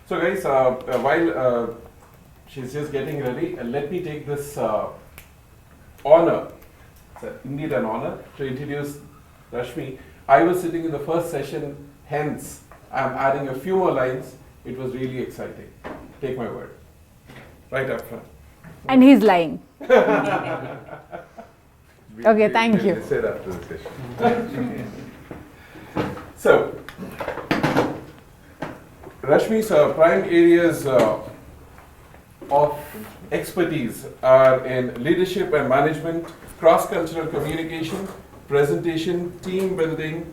So guys, while she's just getting ready, let me take this honor, it's indeed an honor, to introduce Rashmi. I was sitting in the first session, hence I'm adding a few more lines. It was really exciting. Take my word. Right up front. And he's lying. Okay, thank you. We'll say that after the session. So, Rashmi's prime areas of expertise are in leadership and management, cross-cultural communication, presentation, team building,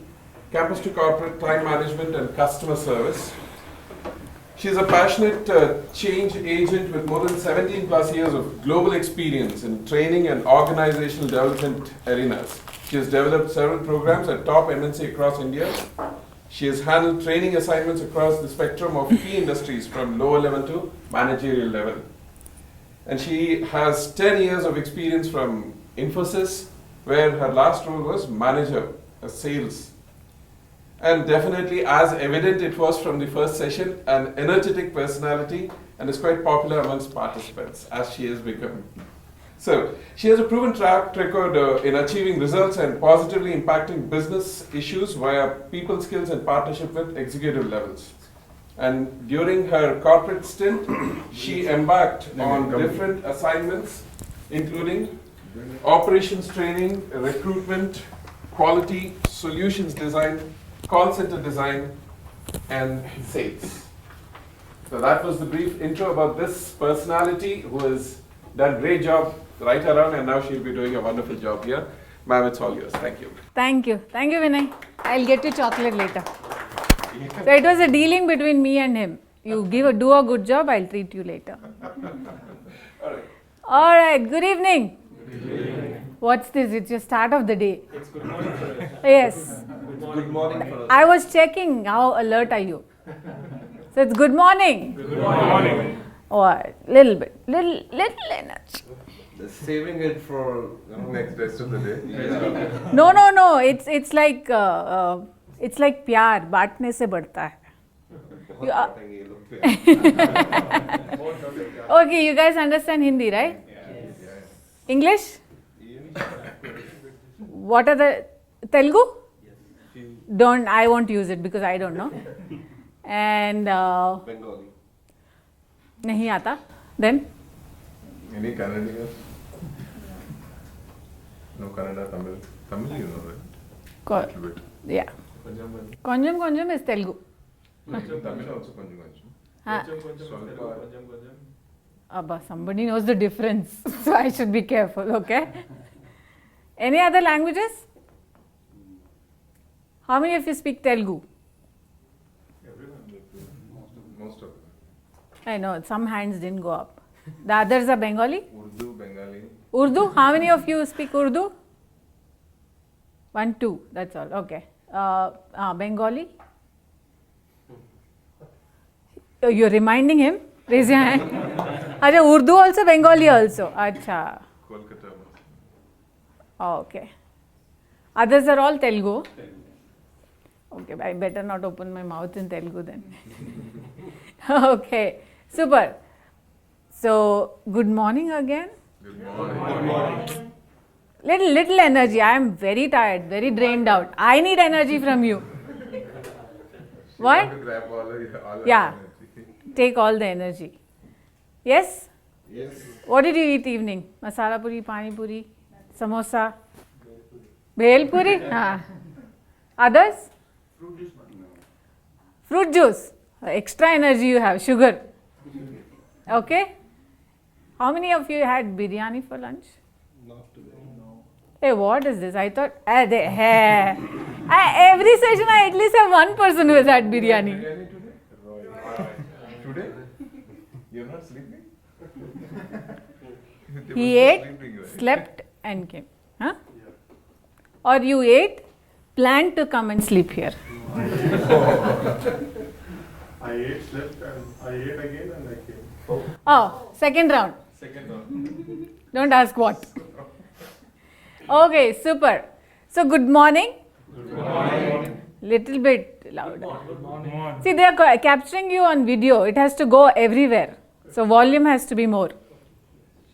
campus to corporate, time management, and customer service. She's a passionate change agent with more than 17 plus years of global experience in training and organizational development arenas. She has developed several programs at top MNC across India. She has handled training assignments across the spectrum of key industries from lower level to managerial level. And she has 10 years of experience from Infosys, where her last role was manager, sales. And definitely, as evident it was from the first session, an energetic personality and is quite popular amongst participants, as she has become. So, she has a proven track record in achieving results and positively impacting business issues via people skills and partnership with executive levels. And during her corporate stint, she embarked on different assignments, including operations training, recruitment, quality, solutions design, call center design, and sales. So that was the brief intro about this personality who has done a great job right around, and now she'll be doing a wonderful job here. Ma'am, it's all yours. Thank you. Thank you. Thank you, Vinay. I'll get you chocolate later. So it was a dealing between me and him. You do a good job, I'll treat you later. All right. All right, good evening. Good evening. What's this? It's your start of the day. It's good morning for us. Yes. It's good morning for us. I was checking how alert are you. So it's good morning. Good morning. Oh, little bit, little energy. Saving it for next rest of the day. No. It's like प्यार बांटने से बढ़ता है. Okay, you guys understand Hindi, right? Yes. English? What are the Telugu? Yes. Don't, I won't use it because I don't know. And Bengali. नहीं आता. Then? Any Kannadigas? No Kannada, Tamil. Tamil you know, right? Little bit. Yeah. Konjam is Telugu. Tamil also konjam. Abba, somebody knows the difference, so I should be careful, okay? Any other languages? How many of you speak Telugu? Everyone. Most of them. I know, some hands didn't go up. The others are Bengali? Urdu, Bengali. Urdu? How many of you speak Urdu? 1, 2, that's all, okay. Bengali? Oh, you're reminding him? Raise your hand. Acha, Urdu also, Bengali also. Acha. Kolkata. Oh, okay. Others are all Telugu? Okay, I better not open my mouth in Telugu then. Okay, super. So, good morning again. Good morning. Little energy. I am very tired, very drained out. I need energy from you. What? To grab all Yeah. Take all the energy. Yes? Yes. What did you eat evening? Masala puri, pani puri, samosa, bhel puri? Others? Fruit juice. Extra energy you have. Sugar. Okay? How many of you had biryani for lunch? Not today. No. Hey, what is this? I thought, every session I at least have one person who has had biryani. Biryani today? Today? You're not sleeping? He ate, slept and came. Huh? Or you ate, planned to come and sleep here. I ate, slept, and I ate again and I came. Oh, second round. Second round. Don't ask what. Okay, super. So, good morning. Good morning. Little bit louder. See, they are capturing you on video. It has to go everywhere. So volume has to be more.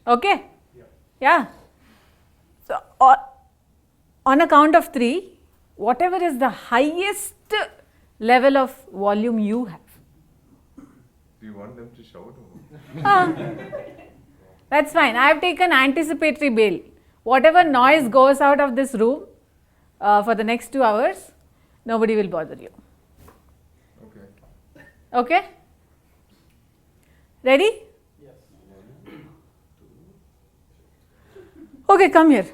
Okay? Yeah. So on a count of 3, whatever is the highest level of volume you have. Do you want them to shout? That's fine. I have taken anticipatory bail. Whatever noise goes out of this room for the next 2 hours, nobody will bother you. Okay. Okay? Ready? Yes. Okay, come here.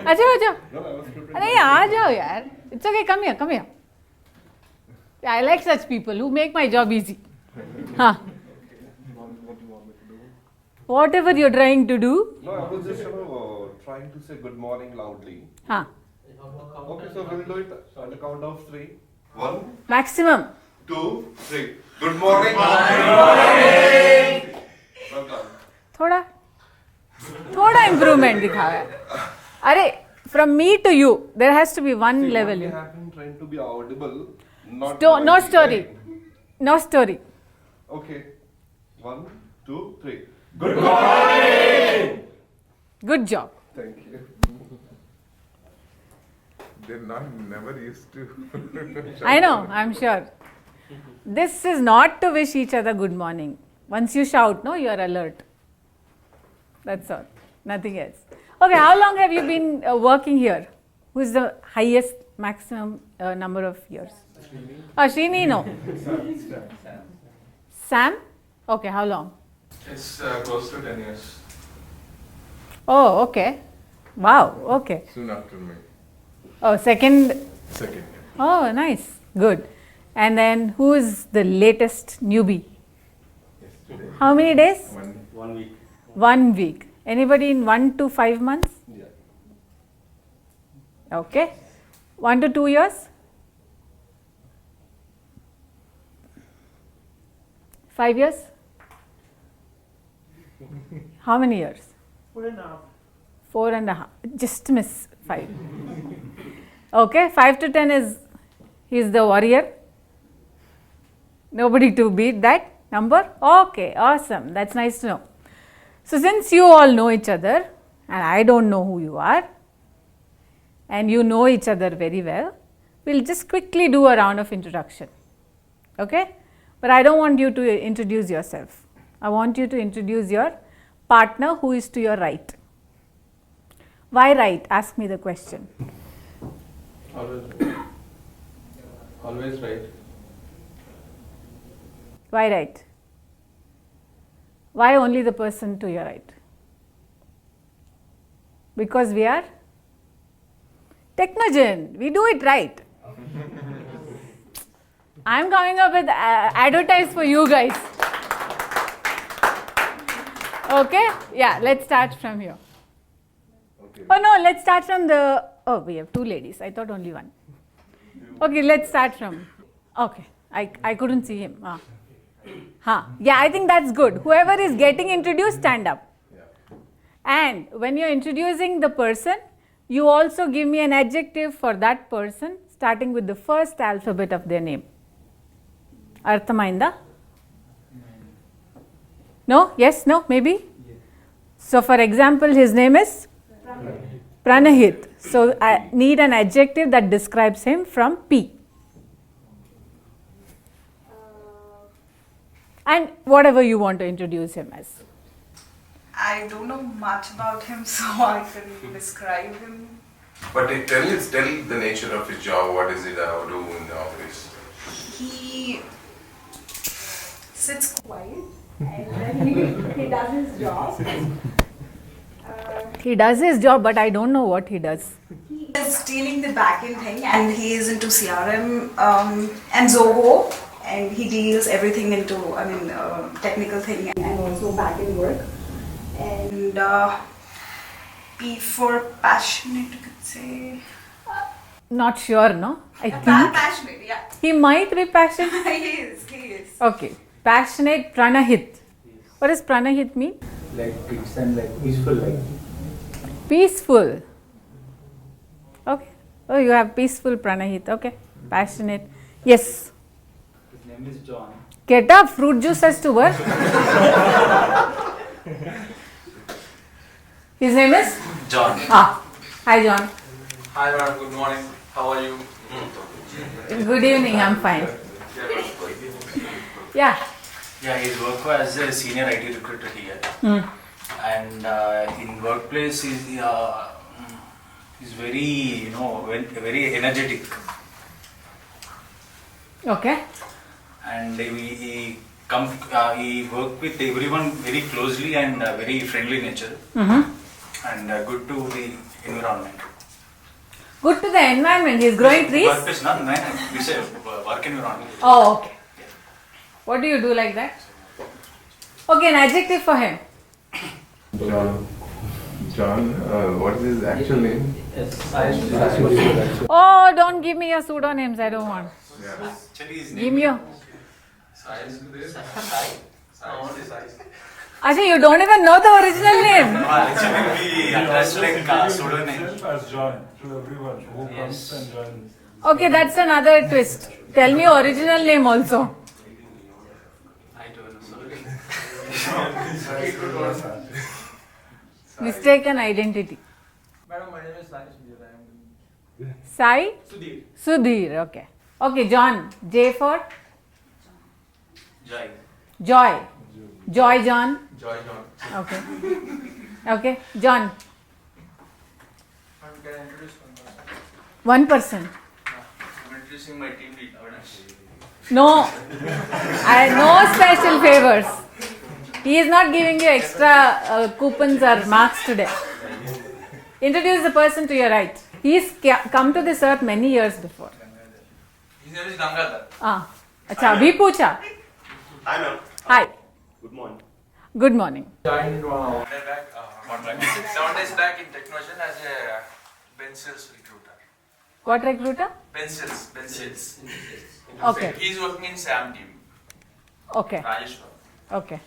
Acha. Arey, aa jao yaar. It's okay, come here. I like such people who make my job easy. Huh. What do you want me to do? Whatever you're trying to do. No, I was just trying to say good morning loudly. Huh. Okay, so we'll do it on the count of 3. 1, Maximum. 2, 3. Good morning. Good morning. Well done. थोड़ा improvement दिखा है. अरे, from me to you, there has to be one See, level. We have been trying to be audible, not No noisy, story. right? No story. Okay. 1, 2, 3. Good morning! Good job. Thank you. They're never used to. I know, I'm sure. This is not to wish each other good morning. Once you shout, no, you are alert. That's all. Nothing else. Okay, how long have you been working here? Who is the highest maximum number of years? Srini, no. Sam? Okay, how long? It's close to 10 years. Oh, okay. Wow, okay. Soon after me. Oh, second. Second. Oh, nice. Good. And then who is the latest newbie? Yesterday. How many days? 1 week. 1 week. Anybody in 1 to 5 months? Yeah. Okay. 1 to 2 years? 5 years? How many years? 4.5. 4.5. Just miss 5. Okay. 5 to 10 is, he's the warrior. Nobody to beat that number. Okay. Awesome. That's nice to know. So since you all know each other and I don't know who you are and you know each other very well, we'll just quickly do a round of introduction. Okay? But I don't want you to introduce yourself. I want you to introduce your partner who is to your right. Why right? Ask me the question. Always right. Why right? Why only the person to your right? Because we are Technogen. We do it right. I'm coming up with advertise for you guys. Okay? Yeah, let's start from here. Okay. Oh no, let's start from the, oh, we have 2 ladies. I thought only 1. Okay, let's start from, okay, I couldn't see him. Yeah, I think that's good. Whoever is getting introduced, stand up. Yeah. And when you're introducing the person, you also give me an adjective for that person starting with the first alphabet of their name. Arthamainda? No? Yes? No? Maybe? So for example, his name is? Pranahit. So I need an adjective that describes him from P. And whatever you want to introduce him as. I don't know much about him, so I can describe him. But tell the nature of his job. What is it do in the office? He sits quiet and then he does his job. He does his job, but I don't know what he does. He is dealing the backend thing, and he is into CRM and Zoho, and he deals everything into technical thing and also backend work. And P for passionate, you could say. Not sure, no? I think Passionate, yeah. he might be passionate. He is. Okay, passionate Pranahit. What does Pranahit mean? Like peace and like peaceful life. Peaceful. Okay, Oh, you have peaceful Pranahit. Okay. Passionate. Yes. His name is John. Get up. Fruit juice has to work. His name is? John. Ah. Hi, John. Hi, madam. Good morning. How are you? Good evening. I'm fine. Yeah. Yeah, he's working as a senior IT recruiter here. And in workplace, he's very, very energetic. Okay. And he work with everyone very closely and very friendly nature. And good to the environment. Good to the environment. He's growing trees. Workplace, not man. We say work environment. Oh, okay. What do you do like that? Okay, an adjective for him. John, what is his actual name? Oh, don't give me your pseudonyms. I don't want. Actually, his Give name me your. Size today? Actually, you don't even know the original name. actually we attach like pseudonym. As John to everyone who comes and joins. Okay, that's another twist. Tell me your original name also. I don't know, sorry. Mistaken identity. Madam, my name is Sai Sudhir. Sai? Sudhir. Sudhir. Okay. Okay, John. J for? Jai. Joy. Joy John. Joy John. Okay. Okay, John. Madam, can I introduce one person? One person. I'm introducing my team lead. No. No special favors. He is not giving you extra coupons or marks today. Introduce the person to your right. He's come to this earth many years before. His name is Gangadhar. Ah. Acha, abhi pucha. Hi ma'am. Hi. Good morning. Good morning. Joined 7 days back in Technogen as a pencils recruiter. What recruiter? Pencils. Okay. He's working in SAM team. Okay. Rajeshwar. Okay.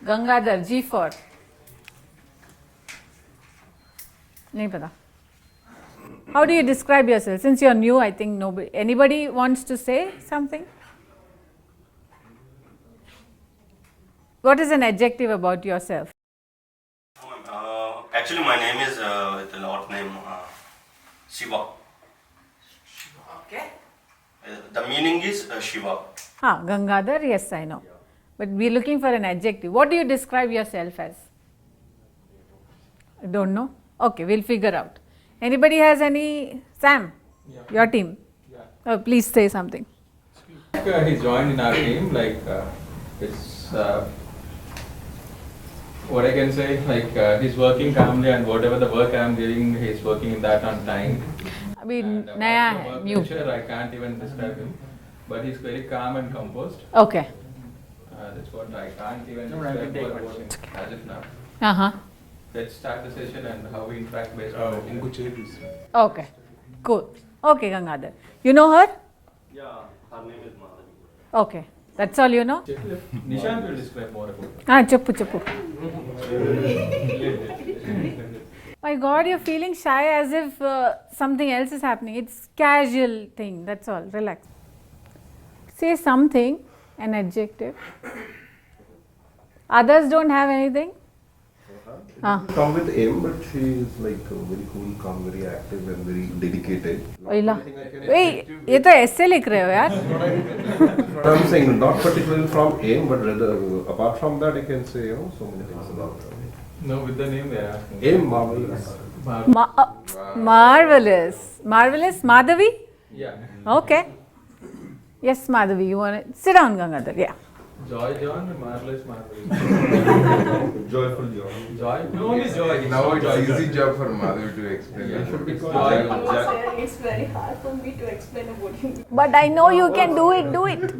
Gangadhar, G for? नहीं पता. How do you describe yourself? Since you're new, I think anybody wants to say something? What is an adjective about yourself? Actually, my name is with an odd name, Shiva. Okay. The meaning is Shiva. Gangadhar, yes, I know. But we're looking for an adjective. What do you describe yourself as? I don't know. Okay, we'll figure out. Anybody has any? Sam, your team. Oh, please say something. He joined in our team, it's what I can say, he's working calmly and whatever the work I'm giving, he's working in that on time. अभी And नया about the है, work new. nature, I can't even describe him, but he's very calm and composed. Okay. That's what I can't even describe more about him as of now. Uh-huh. Let's start the session and how we interact based on that. Okay. Cool. Okay, Gangadhar. You know her? Yeah, her name is Madhavi. Okay. That's all you know? Nishant will describe more about him. Chappu. My God, you're feeling shy as if something else is happening. It's casual thing. That's all. Relax. Say something, an adjective. Others don't have anything? Come with aim, but she is like very cool, calm, very active and very dedicated. Wait, ये तो ऐसे लिख रहे हो यार? I'm saying not particularly from aim, but rather apart from that, I can say so many things about her. No, with the name they are asking. Aim marvelous. Marvelous. Marvelous. Madhavi? Yeah. Okay. Yes, Madhavi. You want to sit down, Gangadhar? Yeah. Joy John, marvelous. Joyful joy. Joy? No, only joy. Now it's an easy job for Madhavi to explain. Yeah, should be It's called joy. It's very hard for me to explain about him. But I know you can do it. Do it.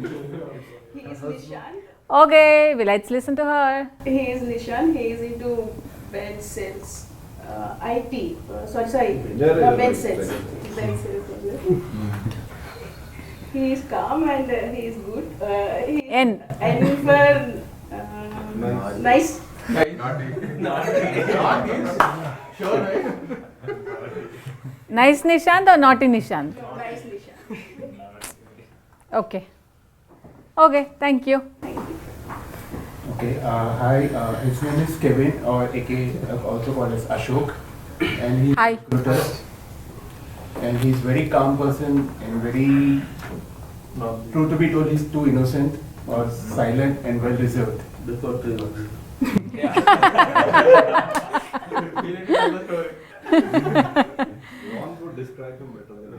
He is Nishan. Okay. Well, let's listen to her. He is Nishan. He is into bed sales, IT. Bed sales. Bed sales. He is calm and he is good. N. And for nice. Not sure, right? Nice Nishant or naughty Nishant? Nice, Nisha. Okay. Okay, thank you. Okay, hi, his name is Kevin, or aka also called as Ashok, and he's Hi. a recruiter. And he's very calm person and very, true to be told, he's too innocent or silent and well reserved. Before 3 months. Ron would describe him better than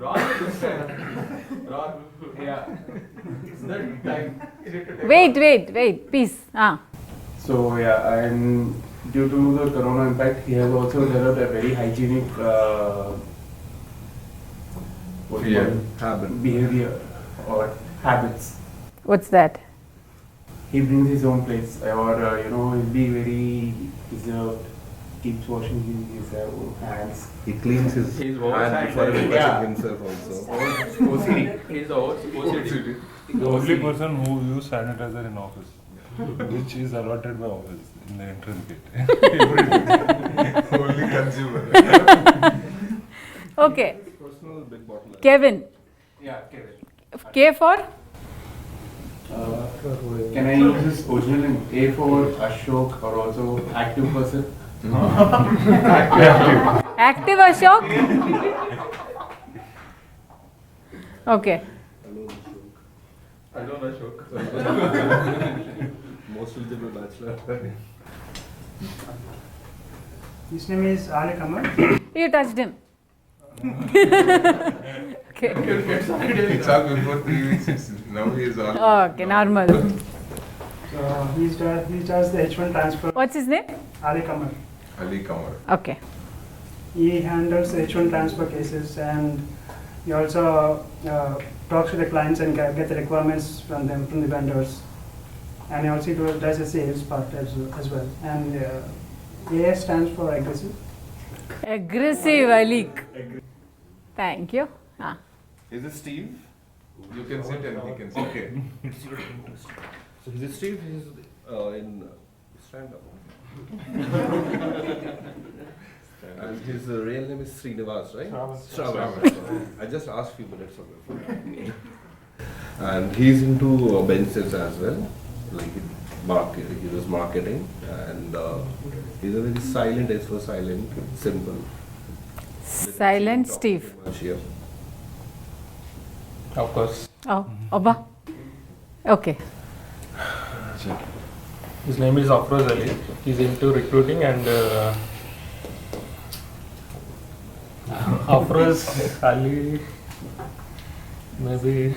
Wait, peace. So yeah, and due to the corona impact, he has also developed a very hygienic what do you call it? Behavior or habits. What's that? He brings his own plates, or he'll be very reserved. Keeps washing his own hands. He cleans his He's hand before brushing himself also. OCD. He's OCD. The only person who use sanitizer in office, which is allotted by office in the entrance gate. Only consumer. Okay. Personal big bottle. Kevin. Yeah, Kevin. K for? Can I use his original name? A for Ashok, or also active person? Active Ashok? Okay. Hello, Ashok. Most eligible bachelor. His name is Ali Kumar. You touched him. Okay. It's all before 3 weeks. Now he is all. Okay, normal. So he does the H1 transfer. What's his name? Ali Kumar. Ali Kumar. Okay. He handles the H1 transfer cases, and he also talks to the clients and get the requirements from them, from the vendors. And he also does the sales part as well. And AS stands for aggressive. Aggressive, Alik. Thank you. Is it Steve? You can sit and he can sit. Okay. So he's Steve, he's in stand-up. And his real name is Srinivas, right? Shravan. I just asked a few minutes ago. And he's into benches as well. Like he does marketing, and he's a very silent, as for silent, simple. Silent Steve. Yeah. Of course. Oh, Oba. Okay. His name is Afroz Ali. He's into recruiting and Afroz Ali maybe.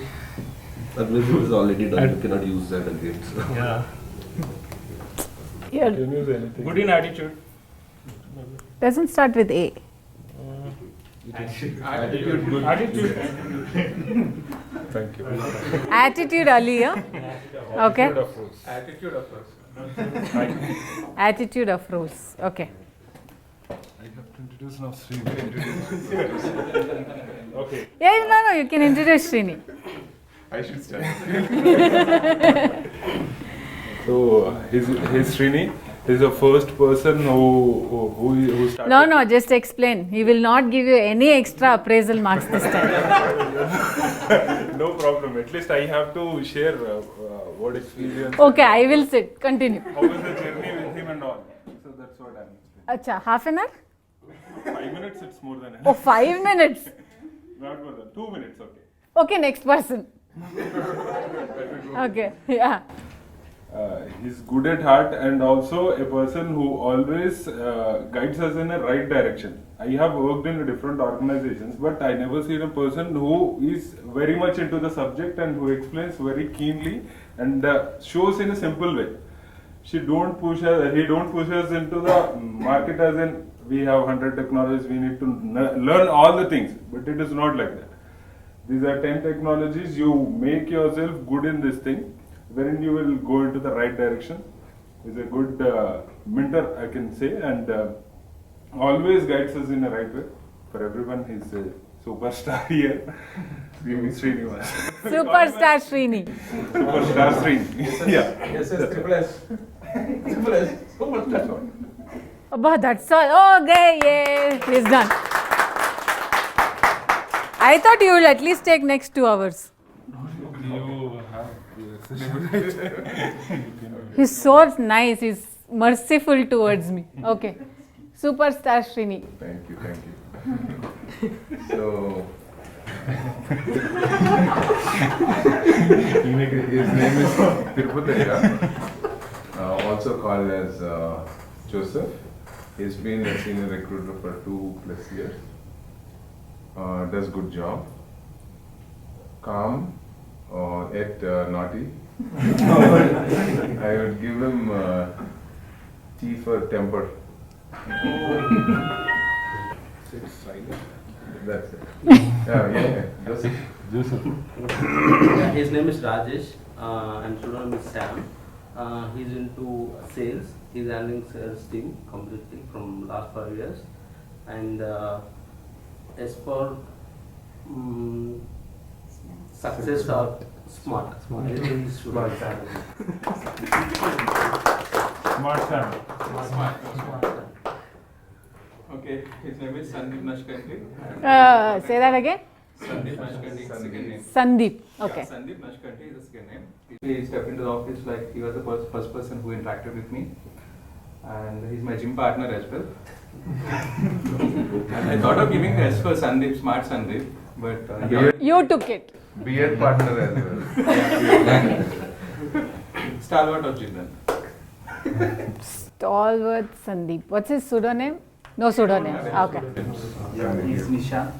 That maybe is already done. You cannot use that again. So. Yeah. Yeah. Can use anything. Good in attitude. Doesn't start with A. Attitude. Good. Attitude. Thank you. Attitude Ali, huh? Okay. Attitude of course. Attitude of Rose. Okay. I have to introduce now Sri. Okay. Yeah, no, you can introduce Srini. I should start. So his Srini is the first person who started. No, just explain. He will not give you any extra appraisal marks this time. No problem. At least I have to share what experience. Okay, I will sit. Continue. How was the journey with him and all. So that's what I'm explaining. Acha, half an hour? 5 minutes, it's more than enough. Oh, 5 minutes. Not more than 2 minutes, okay. Okay, next person. Okay, yeah. He's good at heart and also a person who always guides us in a right direction. I have worked in different organizations, but I never seen a person who is very much into the subject and who explains very keenly and shows in a simple way. He don't push us into the market as in we have 100 technologies, we need to learn all the things, but it is not like that. These are 10 technologies, you make yourself good in this thing, wherein you will go into the right direction. He's a good mentor, I can say, and always guides us in the right way. For everyone, he's a superstar here. Srinivas. Superstar Srini. Superstar Srini. Yeah. Yes, triple S. Triple S. Oh, that's all. Okay, yeah, he's done. I thought you will at least take next 2 hours. You have He's so nice. He's merciful towards me. Okay. Superstar Srini. Thank you. So, his name is Tirupataya, also called as Joseph. He's been a senior recruiter for 2+ years. Does good job. Calm, yet naughty. I would give him T for temper. It's silent. That's it. Yeah. Joseph. Yeah, his name is Rajesh and pseudonym is Sam. He's into sales. He's handling sales team completely from last 5 years. And as for success or smart. Everything is smart. Smart Sam. Okay, his name is Sandeep Nashkanti. Say that again. Sandeep Nashkanti is the second name. Sandeep. Okay. Yeah, Sandeep Nashkanti is the second name. He stepped into the office like he was the first person who interacted with me. And he's my gym partner as well. And I thought of giving S for Sandeep, Smart Sandeep, but you took it. Beard partner as well. Stalwart of Jindan. Stalwart Sandeep. What's his pseudonym? No pseudonym. Okay. He's Nisha.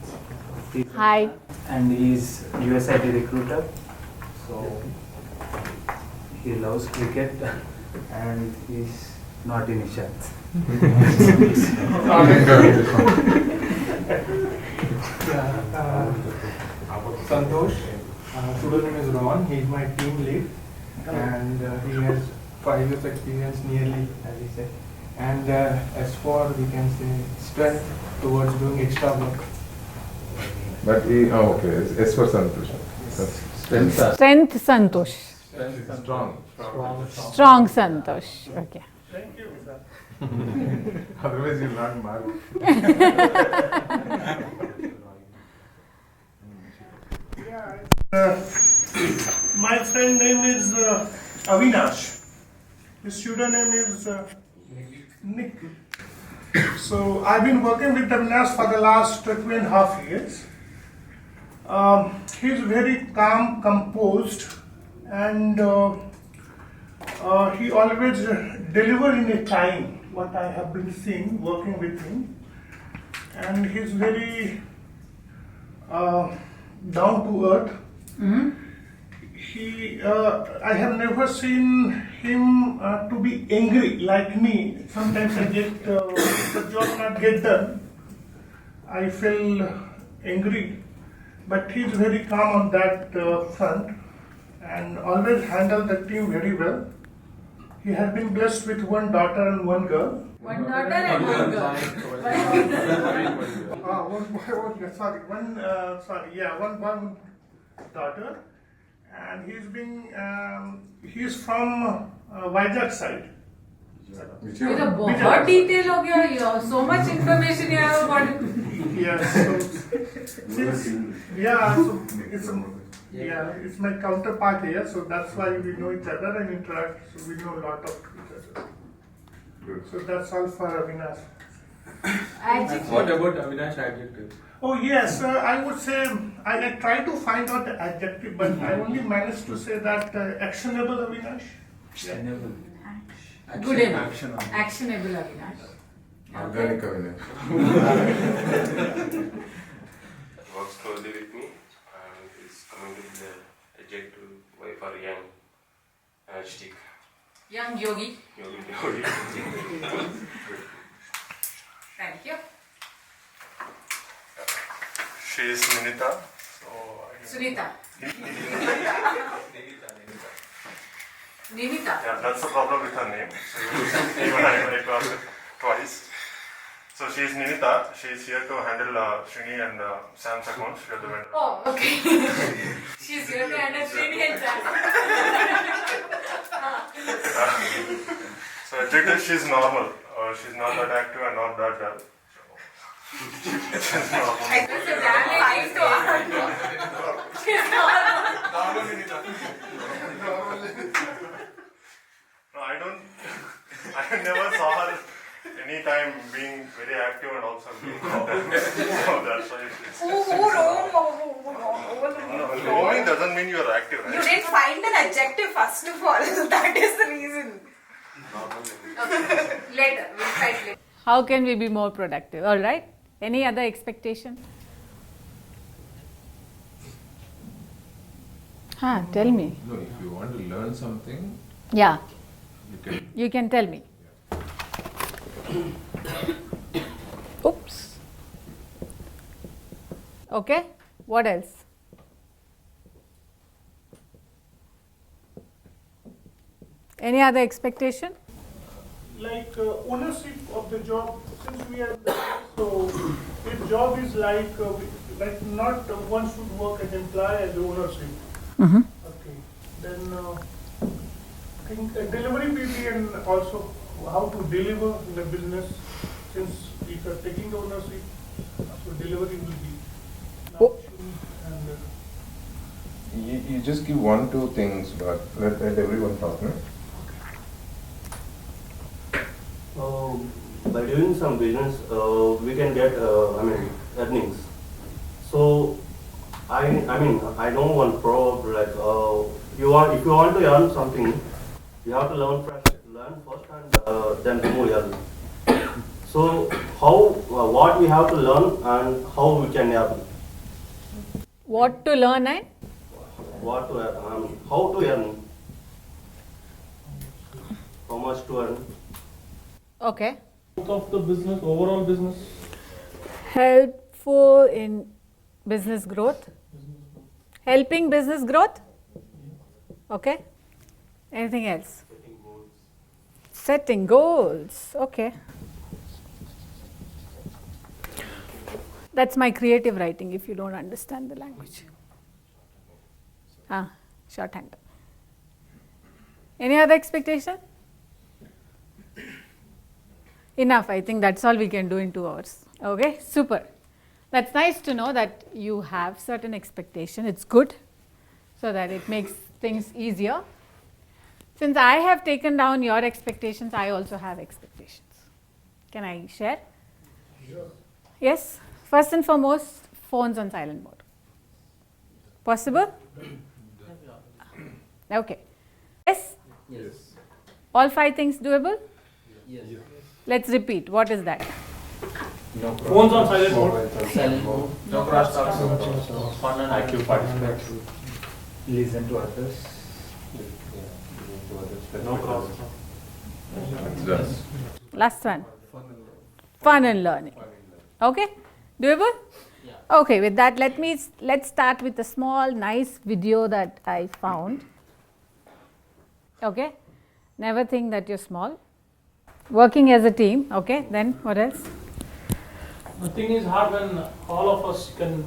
Hi. And he's USID recruiter. So he loves cricket and he's not in Nisha. Santosh, pseudonym is Ron. He's my team lead, and he has 5 years experience nearly, as he said. And as for, we can say, strength towards doing extra work. But okay, it's for Santosh. Strength Santosh. Strong Santosh. Okay. Thank you, sir. Otherwise, you'll not mark. My friend name is Avinash. His pseudonym is Nick. So I've been working with Avinash for the last 2.5 years. He's very calm, composed, and he always delivers in a time. What I have been seeing working with him, and he's very down to earth. I have never seen him to be angry like me. Sometimes I get the job not get done. I feel angry, but he's very calm on that front and always handle the team very well. He has been blessed with 1 daughter and 1 girl. One daughter and 1 girl. One daughter, and he's from Vizag side. ये तो बहुत detail हो गया. You so much information you have about it. Yes. It's my counterpart here, so that's why we know each other and interact. So we know a lot of each other. So that's all for Avinash. What about Avinash adjective? Oh yes, I would say I try to find out the adjective, but I only managed to say that actionable Avinash. Actionable. Good enough. Actionable Avinash. Organic Avinash. Works closely with me and is coming to the adjective Y for young, energetic. Young yogi. Yogi. Thank you. She is Ninita. Sunita. Ninita. Yeah, that's the problem with her name. So even I crossed it twice. So she is Ninita. She is here to handle Srini and Sam's accounts. She is the vendor. Oh, okay. She's here to handle Srini and Sam. So adjective, she is normal. She's not that active and not that dull. I think it's a damn fine to ask. She's No, I never saw her any time being very active and also being so that's why it's... Roaming doesn't mean you're active, right? You didn't find an adjective first of all. That is the reason. Okay. Later. We'll fight later. How can we be more productive? All right. Any other expectation? Tell me. No, if you want to learn something, Yeah. you can. You can tell me. Oops. Okay. What else? Any other expectation? Like ownership of the job, since we are so if job is like not one should work as employee as ownership. Mm-hmm. Okay, then I think delivery will be, and also how to deliver in the business, since if you are taking the ownership, so delivery will be an option. And You just give 1-2 things, but let everyone talk, no? By doing some business, we can get, earnings. So, I know one proverb like, if you want to earn something, you have to learn first and then remove earn. So, what we have to learn and how we can earn. What to learn and? What to earn, how to earn, how much to earn. Okay. of the business, overall business. Helpful in business growth. Helping business growth. Okay. Anything else? Setting goals. Okay. That's my creative writing if you don't understand the language. Shorthand. Any other expectation? Enough. I think that's all we can do in 2 hours. Okay, super. That's nice to know that you have certain expectation. It's good so that it makes things easier. Since I have taken down your expectations, I also have expectations. Can I share? Sure. Yes. First and foremost, phones on silent mode. Possible? Okay. Yes? Yes. All 5 things doable? Yes. Let's repeat. What is that? No phones on silent mode. Silent mode. No cross talks. Fun and Active participation. Listen to others. No cross talk. Last one. Fun and learning. Okay? Doable? Yeah. Okay, with that, let's start with a small, nice video that I found. Okay? Never think that you're small. Working as a team. Okay, then what else? Nothing is hard when all of us can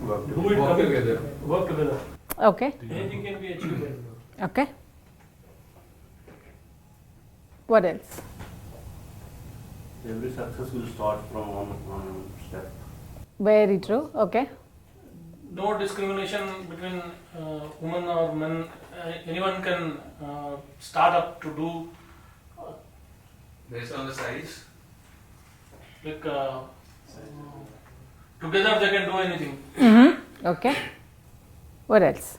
do it together. Work together. Okay. Anything can be achieved. Okay. What else? Every success will start from one step. Very true. Okay. No discrimination between women or men. Anyone can start up to do. Based on the size. Like together they can do anything. Mm-hmm. Okay. What else?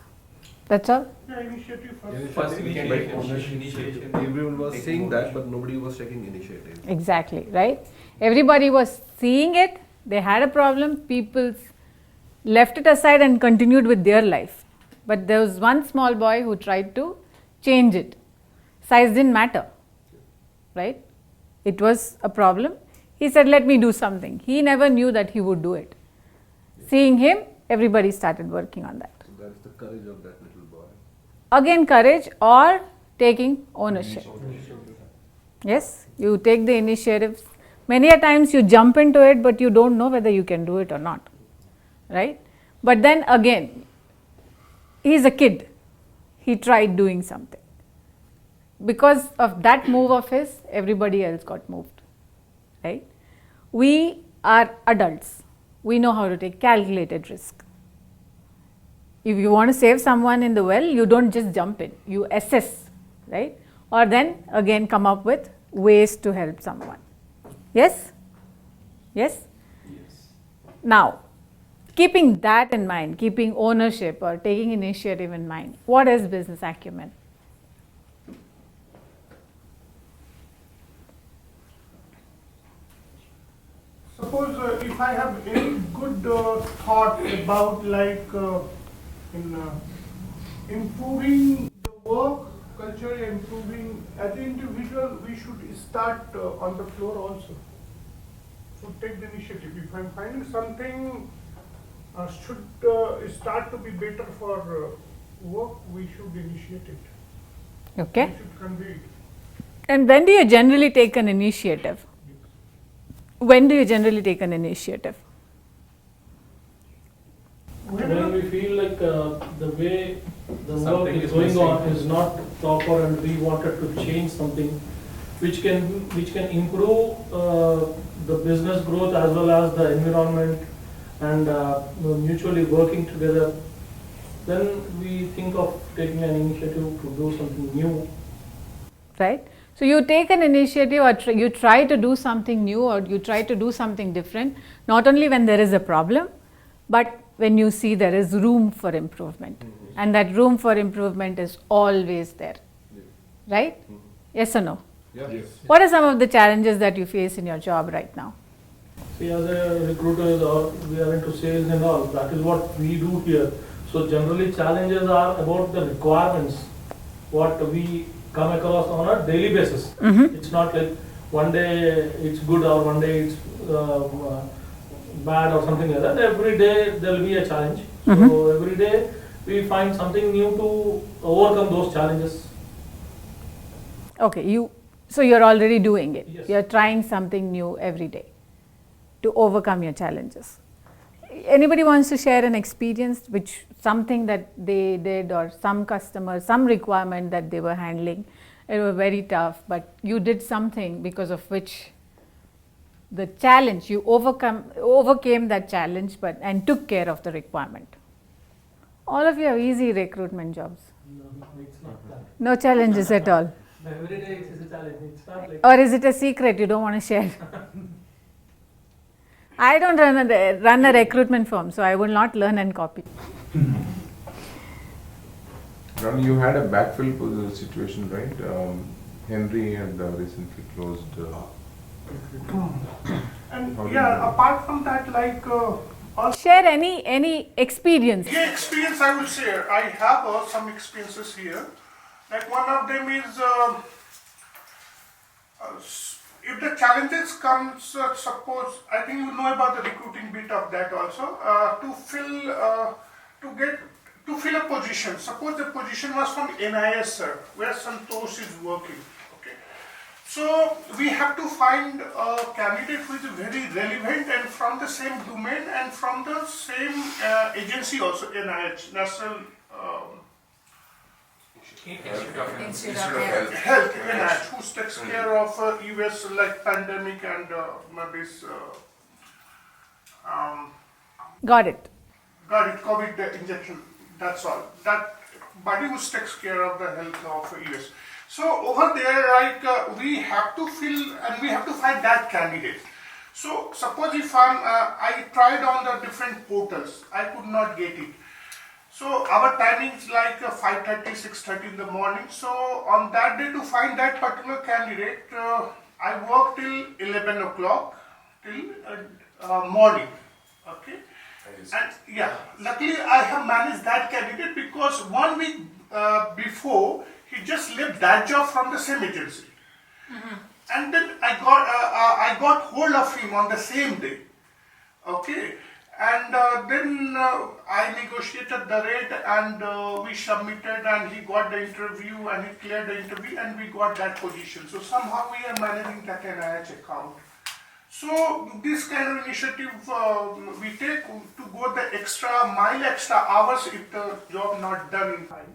That's all? Yeah, initiative First initiative. Everyone was saying that, but nobody was taking initiative. Exactly, right? Everybody was seeing it, they had a problem, people left it aside and continued with their life. But there was one small boy who tried to change it. Size didn't matter, right? It was a problem. He said, let me do something. He never knew that he would do it. Seeing him, everybody started working on that. So that's the courage of that little boy. Again, courage or taking ownership. Yes, you take the initiative. Many a times you jump into it, but you don't know whether you can do it or not, right? But then again, he's a kid. He tried doing something. Because of that move of his, everybody else got moved, right? We are adults. We know how to take calculated risk. If you want to save someone in the well, you don't just jump in, you assess, right? Or then again come up with ways to help someone. Yes? Yes? Yes. Now, keeping that in mind, keeping ownership or taking initiative in mind, what is business acumen? Suppose if I have any good thought about like improving the work culture, improving as an individual, we should start on the floor also. So take the initiative. If I'm finding something should start to be better for work, we should initiate it. Okay. We should convey it. And when do you generally take an initiative? When do you generally take an initiative? When we feel like the way the work is going on is not proper and we wanted to change something which can improve the business growth as well as the environment and mutually working together, then we think of taking an initiative to do something new. Right? So you take an initiative or you try to do something new or you try to do something different, not only when there is a problem, but when you see there is room for improvement. And that room for improvement is always there. Right? Yes or no? Yes. What are some of the challenges that you face in your job right now? See, as a recruiter, we are into sales and all. That is what we do here. So generally, challenges are about the requirements, what we come across on a daily basis. It's not like one day it's good or one day it's bad or something like that. Every day there will be a challenge. So every day we find something new to overcome those challenges. Okay, so you're already doing it. Yes. You're trying something new every day to overcome your challenges. Anybody wants to share an experience, something that they did or some customer, some requirement that they were handling, it was very tough, but you did something because of which the challenge, you overcame that challenge and took care of the requirement. All of you have easy recruitment jobs. No, it's not that. No challenges at all. Every day it's a challenge. It's not like. Or is it a secret you don't want to share? I don't run a recruitment firm, so I will not learn and copy. Ron, you had a backfill situation, right? Henry had recently closed. And yeah, apart from that, like share any experience. Yeah, experience I would say. I have some experiences here. Like one of them is if the challenges comes, suppose, I think you know about the recruiting bit of that also, to fill a position. Suppose the position was from NIS, where Santosh is working. Okay, so we have to find a candidate who is very relevant and from the same domain and from the same agency also, NIH, National Institute of Health, NIH, who takes care of US like pandemic and this. Got it. COVID injection. That's all. That body who takes care of the health of US. So over there, like we have to fill and we have to find that candidate. So suppose if I tried on the different portals, I could not get it. So our timing is like 5:30, 6:30 in the morning. So on that day to find that particular candidate, I worked till 11 o'clock till morning. Okay. And yeah, luckily I have managed that candidate because 1 week before he just left that job from the same agency, and then I got hold of him on the same day. Okay. And then I negotiated the rate and we submitted and he got the interview and he cleared the interview and we got that position. So somehow we are managing that NIH account. So this kind of initiative we take to go the extra mile, extra hours if the job not done in time.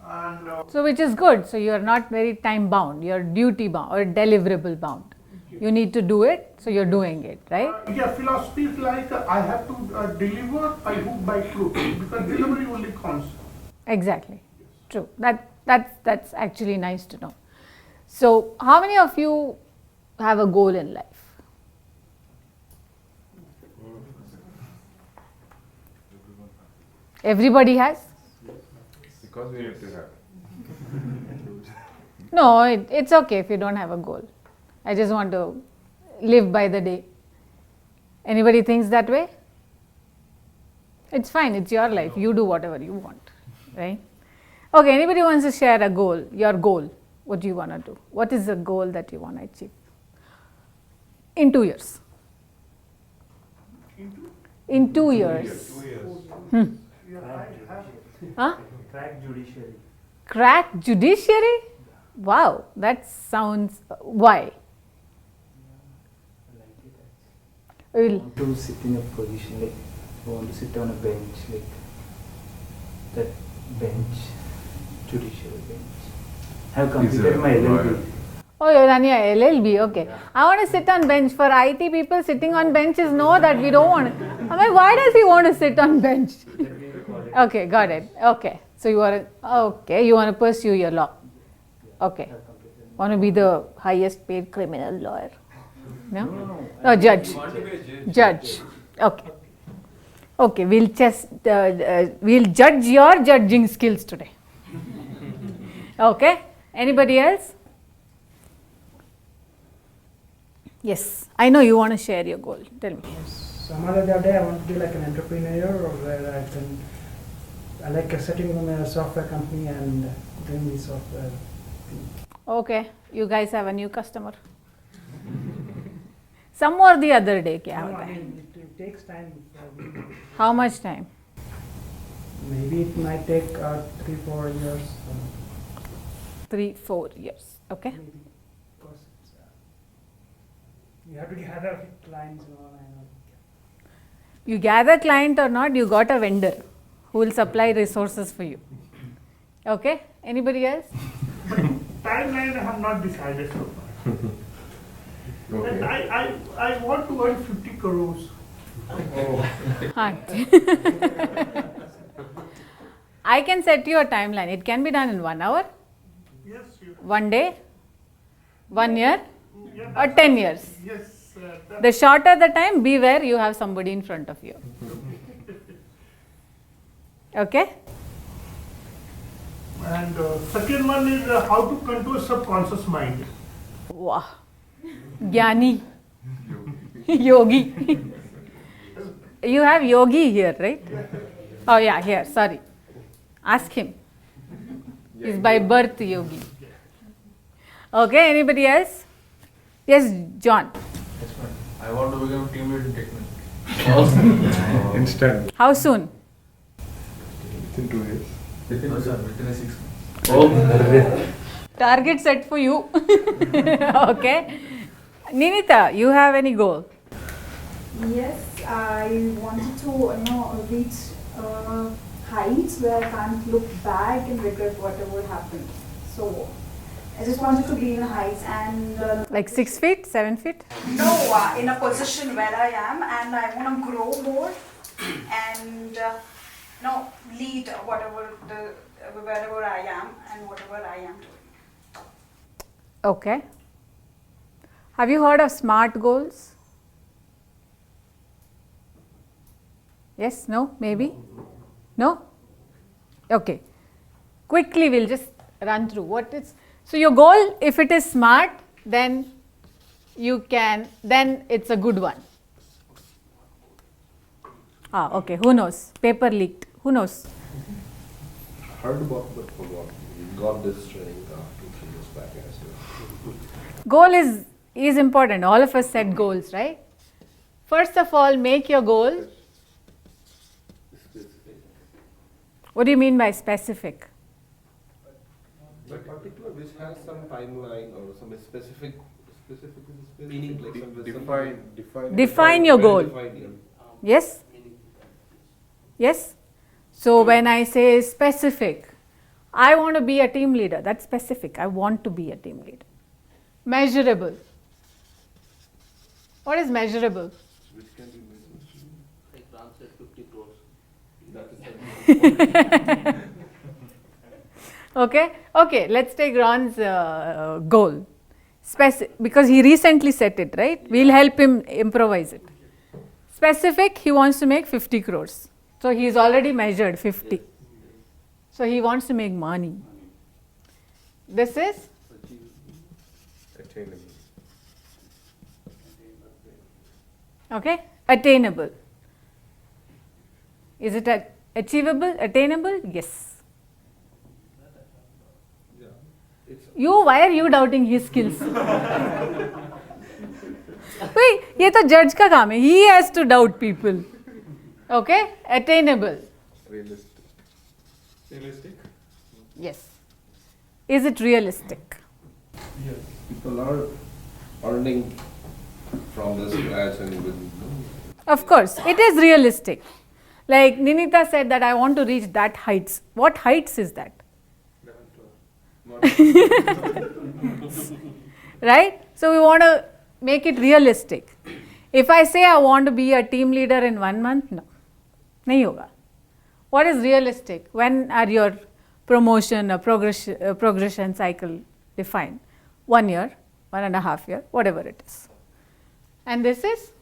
And so which is good. So you are not very time bound, you are duty bound or deliverable bound. You need to do it, so you're doing it, right? Yeah, philosophy is like I have to deliver by hook by crook because delivery only counts. Exactly. True. That's actually nice to know. So, how many of you have a goal in life? Everybody has? Because we have to have. No, it's okay if you don't have a goal. I just want to live by the day. Anybody thinks that way? It's fine, it's your life. You do whatever you want, right? Okay, anybody wants to share a goal, your goal? What do you want to do? What is the goal that you want to achieve? In 2 years. In 2 years. 2 years. Huh? Crack judiciary. Crack judiciary? Wow, that sounds. Why? I want to sit in a position like I want to sit on a bench like that bench, judiciary bench. I have completed my LLB. Oh, you're running a LLB, okay. I want to sit on bench. For IT people, sitting on benches know that we don't want to. I'm like, why does he want to sit on bench? Okay, got it. Okay, so you are you want to pursue your law. Okay, want to be the highest paid criminal lawyer? No, no, judge. Judge. Okay. Okay, we'll judge your judging skills today. Okay. Anybody else? Yes, I know you want to share your goal. Tell me. Some other day I want to be like an entrepreneur, or where I like setting up a software company and doing the software. Okay, you guys have a new customer. Some or the other day, kya No, hota I hai? mean, it takes time. How much time? Maybe it might take 3-4 years. 3-4 years. Okay. Because it's, you have to gather clients and all. I know. You gather client or not, you got a vendor who will supply resources for you. Okay. Anybody else? Timeline I have not decided so far. Okay. And I want to earn 50 crores. I can set you a timeline. It can be done in 1 hour, Yes, you. 1 day, 1 year, Yeah, or 10 years. Yes. The shorter the time, beware you have somebody in front of you. Okay? And second one is how to control subconscious mind. Wow. Jnani. Yogi. You have yogi here, right? Oh yeah, here, sorry. Ask him. He's by birth yogi. Okay, anybody else? Yes, John. I want to become team lead in Technogen. Instant. How soon? Within 2 years. Within a 6 months. Target set for you. Okay. Ninita, you have any goal? Yes, I wanted to, reach heights where I can't look back and regret whatever happened. So, I just wanted to be in heights and... Like 6 feet, 7 feet? No, in a position where I am, and I want to grow more and lead wherever I am and whatever I am doing. Okay. Have you heard of SMART goals? Yes, no, maybe? No? Okay. Quickly we'll just run through what is. So your goal, if it is SMART, then then it's a good one. Okay, who knows? Paper leaked. Who knows? Heard about but forgot. We got this training 2-3 years back as well. Goal is important. All of us set goals, right? First of all, make your goal. What do you mean by specific? But particular which has some timeline or some specific meaning, like some Define your goal. Yes? Yes? So when I say specific, I want to be a team leader. That's specific. I want to be a team leader. Measurable. What is measurable? Which can be measured. Like Ram said, 50 crores. That is Okay, okay, let's take Ron's goal. Because he recently set it, right? We'll help him improvise it. Specific, he wants to make 50 crores. So he's already measured 50. So he wants to make money. This is? attainable. Okay, attainable. Is it achievable, attainable? Yes. Why are you doubting his skills? Wait, ये तो judge का काम है. He has to doubt people. Okay, attainable. Realistic. Realistic? Yes. Is it realistic? Yes. People are earning from the scratch and with. Of course, it is realistic. Like Ninita said that I want to reach that heights. What heights is that? Right? So we want to make it realistic. If I say I want to be a team leader in 1 month, no. Nahi hoga. What is realistic? When are your promotion or progression cycle defined? 1 year, 1.5 years, whatever it is. And this is?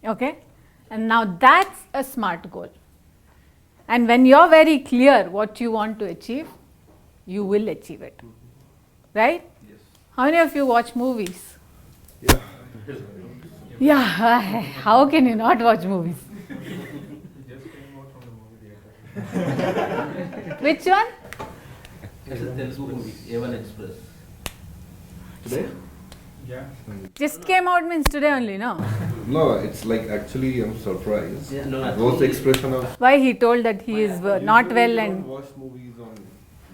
Okay. And now that's a SMART goal. And when you're very clear what you want to achieve, you will achieve it. Right? Yes. How many of you watch movies? Yeah. Yeah, how can you not watch movies? Just came out from the movie theater. Which one? It's a Telugu movie, A1 Express. Today? Yeah. Just came out means today only, no? No, it's like actually I'm surprised. Yeah, no, It was the expression of. Why he told that he is not well We and... don't watch movies on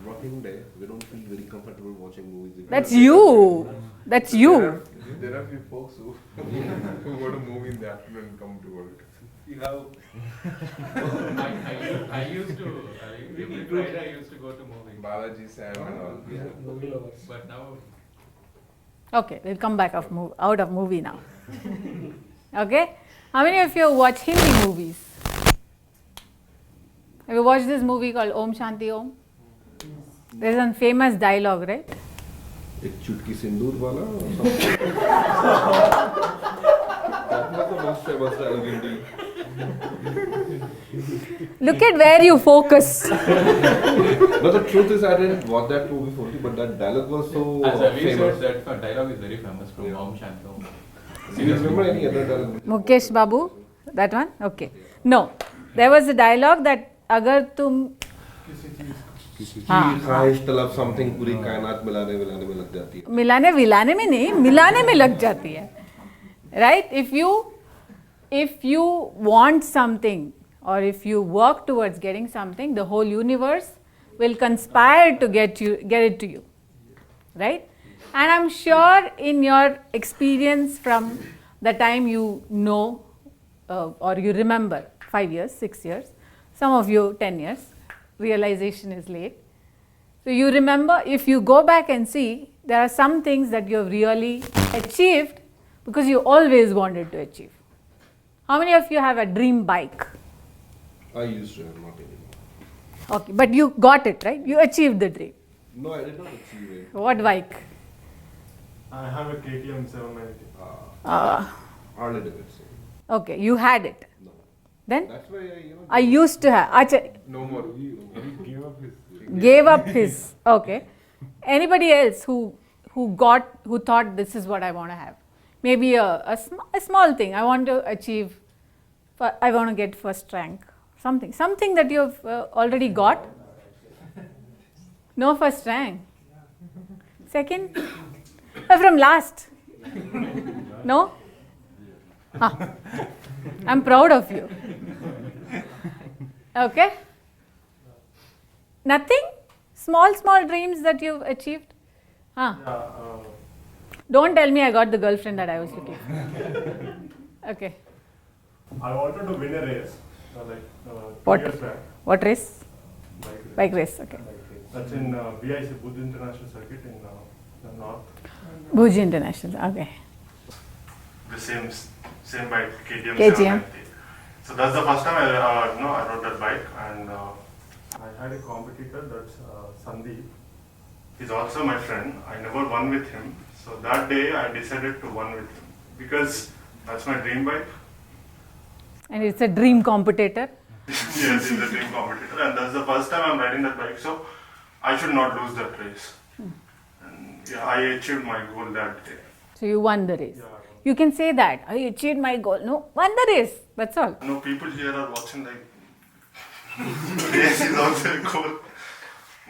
working day. We don't feel very comfortable watching movies. That's you. That's you. There are few folks who go to movie in the afternoon and come to work. You have. I used to. Every Friday I used to go to movie. Balaji, Sam, and all. Yeah. But now. Okay, we'll come back out of movie now. Okay? How many of you watch Hindi movies? Have you watched this movie called Om Shanti Om? There's a famous dialogue, right? एक चुटकी सिंदूर वाला or something. That was the most famous dialogue in Hindi. Look at where you focus. No, the truth is I didn't watch that movie fully, but that dialogue was so As Avi famous. said, that dialogue is very famous from Om Shanti Om. Do you remember any other dialogue? Mukesh Babu? That one? Okay. No. There was a dialogue that अगर तुम हाँ तलब something पूरी कायनात मिलाने में लग जाती है. मिलाने विलाने में नहीं, मिलाने में लग जाती है. Right? If you want something or if you work towards getting something, the whole universe will conspire to get it to you. Right? And I'm sure in your experience from the time you know or you remember 5 years, 6 years, some of you 10 years, realization is late. So you remember, if you go back and see, there are some things that you have really achieved because you always wanted to achieve. How many of you have a dream bike? I used to have, not anymore. Okay, but you got it, right? You achieved the dream. No, I did not achieve it. What bike? I have a KTM 790. Harley Davidson. Okay, you had it. No. Then? That's why I used to have. Acha, No more. He gave up his. gave up his. Okay. Anybody else who thought this is what I want to have? Maybe a small thing. I want to achieve. I want to get first rank. Something that you have already got. No first rank. Second. From last. No. I'm proud of you. Okay. Nothing? Small dreams that you've achieved? Don't tell me I got the girlfriend that I was looking for. Okay. I wanted to win a race, 2 What? years back. What race? Bike race. Bike race, okay. That's in BIC, Buddha International Circuit in the north. Bhuj International, okay. The same bike, KTM. KTM. 790. So that's the first time I rode that bike, and I had a competitor, that's Sandeep. He's also my friend. I never won with him. So that day I decided to win with him because that's my dream bike. And it's a dream competitor. Yes, he's a dream competitor, and that's the first time I'm riding that bike. So I should not lose that race. And yeah, I achieved my goal that day. So you won the race. You can say that. I achieved my goal. No, won the race. That's all. No, people here are watching like race is also a goal.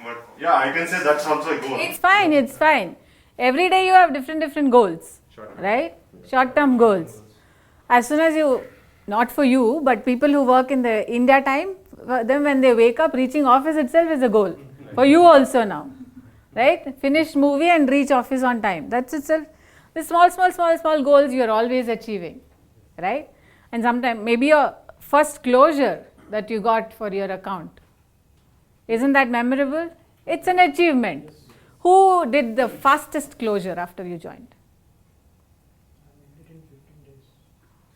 But yeah, I can say that's also a goal. It's fine, it's fine. Every day you have different goals, right? Short-term goals. As soon as you, not for you, but people who work in the India time, then when they wake up, reaching office itself is a goal. For you also now, right? Finish movie and reach office on time. That's itself. The small goals you are always achieving, right? And sometimes maybe your first closure that you got for your account. Isn't that memorable? It's an achievement. Who did the fastest closure after you joined?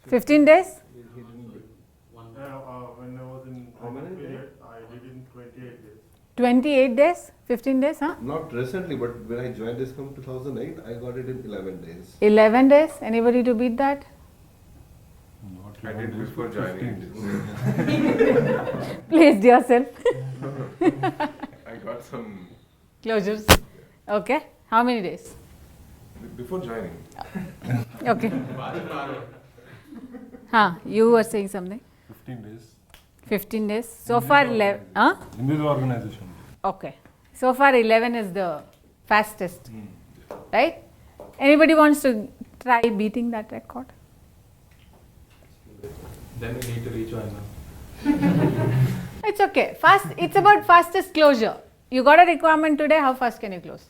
15 days? When I was in period, I did in 28 days. 28 days? 15 days, huh? Not recently, but when I joined this company 2008, I got it in 11 days. 11 days? Anybody to beat that? I did before joining. Placed yourself. I got some Closures. Okay. How many days? before joining. Okay. You were saying something? 15 days. 15 days. So far 11. In this organization. Okay. So far 11 is the fastest. Right? Anybody wants to try beating that record? Then we need to rejoin now. It's okay. Fast. It's about fastest closure. You got a requirement today, how fast can you close?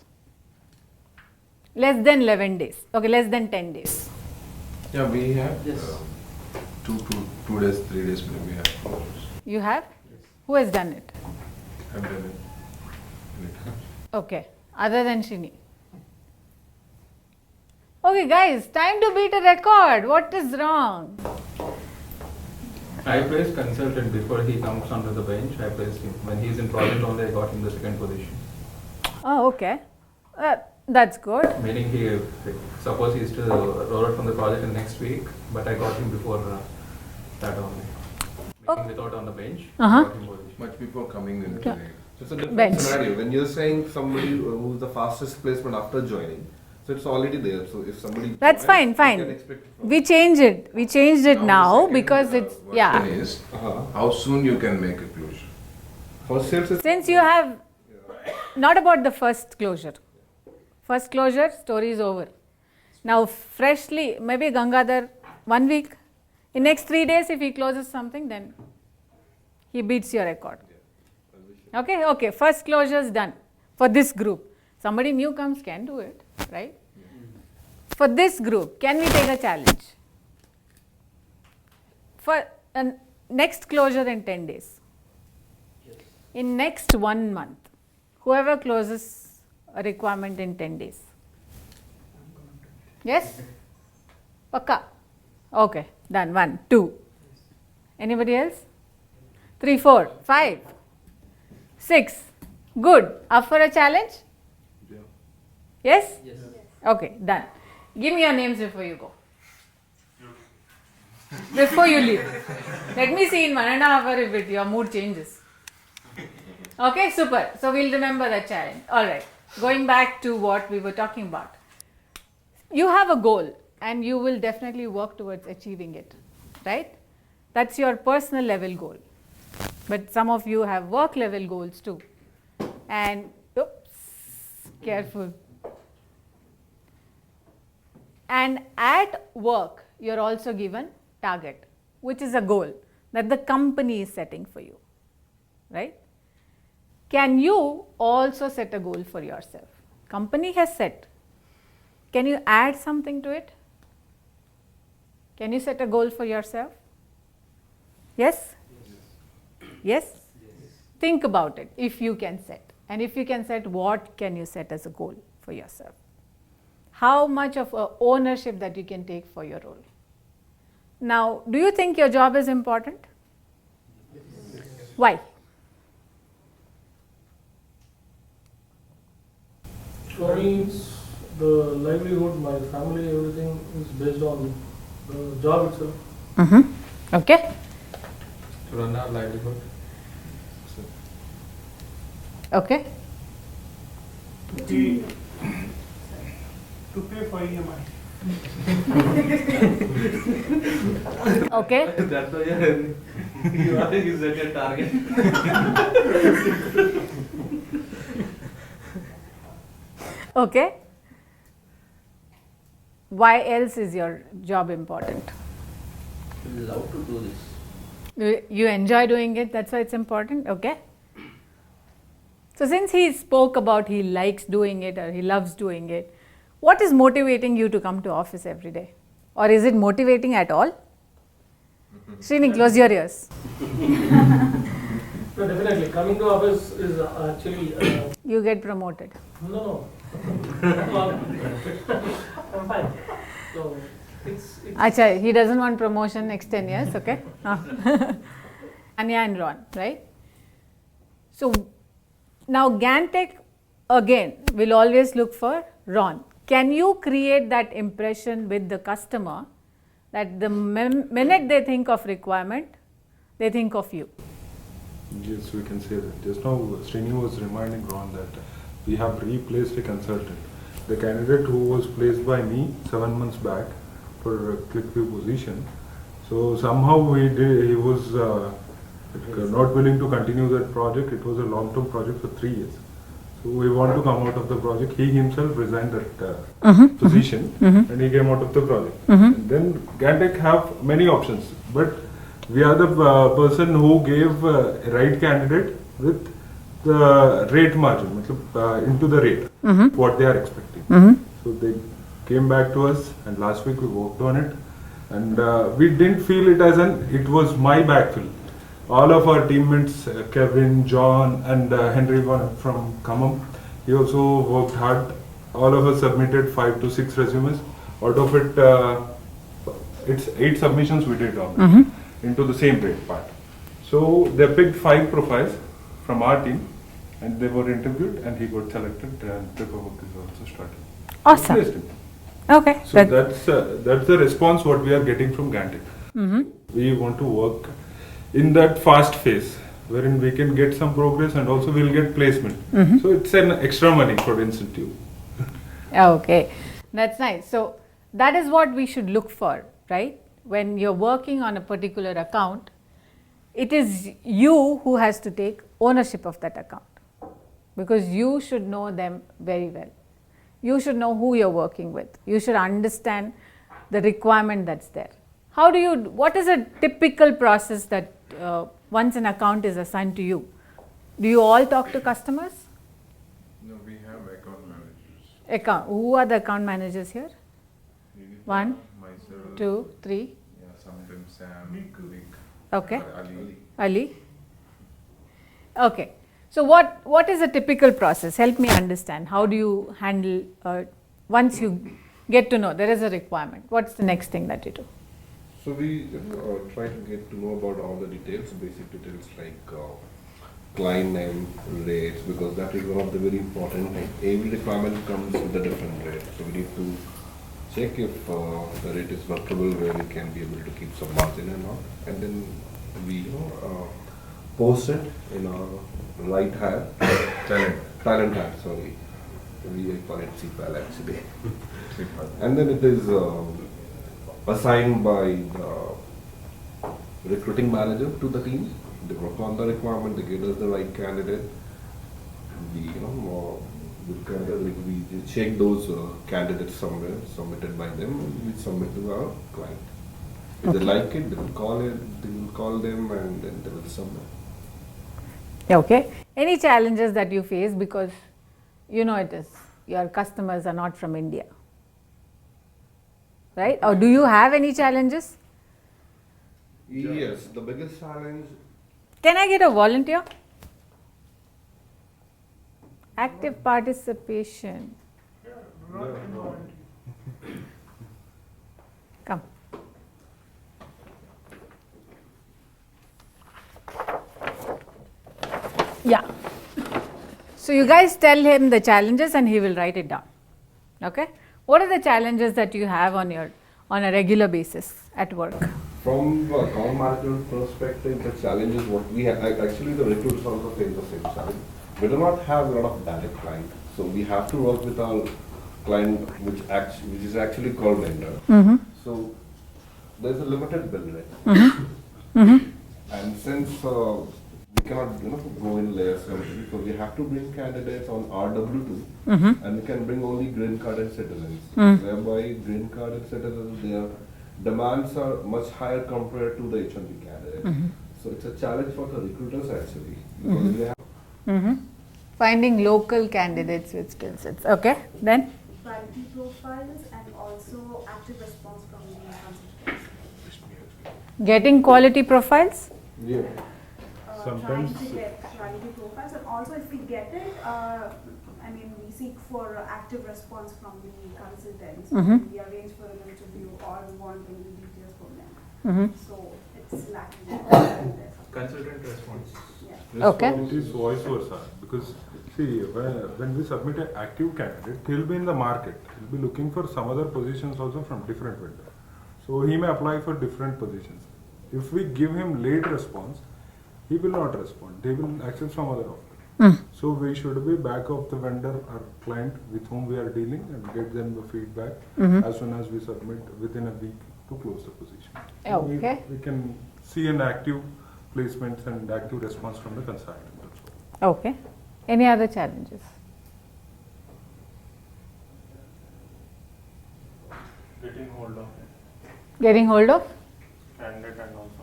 Less than 11 days. Okay, less than 10 days. Yeah, we have 2 days, 3 days maybe we have. You have? Who has done it? I've done it. Okay, other than Shini. Okay guys, time to beat a record. What is wrong? I placed consultant before he comes onto the bench. I placed him. When he's in project only, I got him the second position. Oh, okay. That's good. Meaning he, suppose he's to roll out from the project in next week, but I got him before that only. Meaning without on the bench, I got him position. Much before coming into Okay. the So it's a different Bench. scenario. When you're saying somebody who's the fastest placement after joining, so it's already there. So if somebody That's joins, fine, you can fine. expect it. We changed it. We changed it now because it's, yeah. Question is, how soon you can make a closure? For sales, it's Since you have, not about the first closure. First closure, story is over. Now freshly, maybe Gangadhar, 1 week. In next 3 days, if he closes something, then he beats your record. Okay, okay. First closure is done for this group. Somebody new comes can do it, right? For this group, can we take a challenge? For next closure in 10 days. In next 1 month, whoever closes a requirement in 10 days. Yes? Pakka? Okay, done. 1, 2. Anybody else? 3, 4, 5, 6. Good. Up for a challenge? Yes? Yes. Okay, done. Give me your names before you go. Before you leave. Let me see in 1.5 hours if your mood changes. Okay, super. So we'll remember that challenge. Alright. Going back to what we were talking about. You have a goal and you will definitely work towards achieving it. Right? That's your personal level goal. But some of you have work level goals too. And, oops, careful. And at work, you're also given target, which is a goal that the company is setting for you, right? Can you also set a goal for yourself? Company has set. Can you add something to it? Can you set a goal for yourself? Yes? Yes? Think about it if you can set. And if you can set, what can you set as a goal for yourself? How much of ownership that you can take for your role? Now, do you think your job is important? Yes. Why? For me, it's the livelihood, my family, everything is based on the job itself. Okay. To run our livelihood. Okay. To pay for EMI. Okay. That's why you are you set your target. Okay. Why else is your job important? You love to do this. You enjoy doing it, that's why it's important, okay? So since he spoke about he likes doing it or he loves doing it, what is motivating you to come to office every day? Or is it motivating at all? Srini, close your ears. No, definitely. Coming to office is actually. You get promoted. No. I'm fine. So it's. Acha, he doesn't want promotion next 10 years, okay? Anya and Ron, right? So now Gantech again will always look for Ron. Can you create that impression with the customer that the minute they think of requirement, they think of you? Yes, we can say that. Just now, Srini was reminding Ron that we have replaced a consultant. The candidate who was placed by me 7 months back for a ClickView position. So somehow he was not willing to continue that project. It was a long-term project for 3 years. So we want to come out of the project. He himself resigned that position and he came out of the project. And then Gantech have many options, but we are the person who gave a right candidate with the rate margin, into the rate, what they are expecting. So they came back to us and last week we worked on it and we didn't feel it as it was my backfill. All of our teammates, Kevin, John and Henry from Kamam, he also worked hard. All of us submitted 5 to 6 resumes. Out of it, it's 8 submissions we did on into the same rate part. So they picked 5 profiles from our team and they were interviewed and he got selected and paperwork is also started. Awesome. Okay. So that's the response what we are getting from Gantech. We want to work in that fast phase wherein we can get some progress and also we'll get placement. So it's an extra money for incentive. Okay, that's nice. So that is what we should look for, right? When you're working on a particular account, it is you who has to take ownership of that account because you should know them very well. You should know who you're working with. You should understand the requirement that's there. What is a typical process that once an account is assigned to you? Do you all talk to customers? No, we have account managers. Who are the account managers here? Unita, 1, myself, 2, 3. Yeah, sometimes Sam, Vic, Okay. Ali. Okay. So what is a typical process? Help me understand. How do you handle, once you get to know there is a requirement, what's the next thing that you do? So we try to get to know about all the details, basic details like client name, rates, because that is one of the very important things. Every requirement comes with a different rate. So we need to check if the rate is workable, where we can be able to keep some margin and all. And then we post it in our right hire, talent hire, sorry. We call it CPAL actually. And then it is assigned by the recruiting manager to the team. They work on the requirement, they get us the right candidate. We, we check those candidates somewhere, submitted by them, and we submit to our client. If they like it, they will call them and then they will submit. Okay. Any challenges that you face because your customers are not from India? Right? Or do you have any challenges? Yes, the biggest challenge. Can I get a volunteer? Active participation. Come. Yeah. So you guys tell him the challenges and he will write it down. Okay? What are the challenges that you have on a regular basis at work? From the account management perspective, the challenge is what we have. Actually, the recruiters also face the same challenge. We do not have a lot of direct client, so we have to work with our client, which is actually called vendor. Mm-hmm. So there's a limited bill rate, and since we cannot go in layers, so we have to bring candidates on RW2, and we can bring only green card and citizens. Whereby green card and citizens, their demands are much higher compared to the H1B candidates. So it's a challenge for the recruiters actually, because we have Finding local candidates with skill sets. Okay, then? Quality profiles and also active response from the consultants. Getting quality profiles? Yeah. Trying to get quality profiles, and also if we get it, we seek for active response from the consultants. We arrange for an interview or we want any details from them. So it's lacking. Consultant response. Okay. It is vice versa, because see, when we submit an active candidate, he'll be in the market. He'll be looking for some other positions also from different vendors. So he may apply for different positions. If we give him late response, he will not respond. They will accept some other offer. So we should be back of the vendor or client with whom we are dealing and get them the feedback as soon as we submit within a week to close the position. Okay. We can see an active placements and active response from the consultant. Okay. Any other challenges? Getting hold of Getting hold of? candidate and also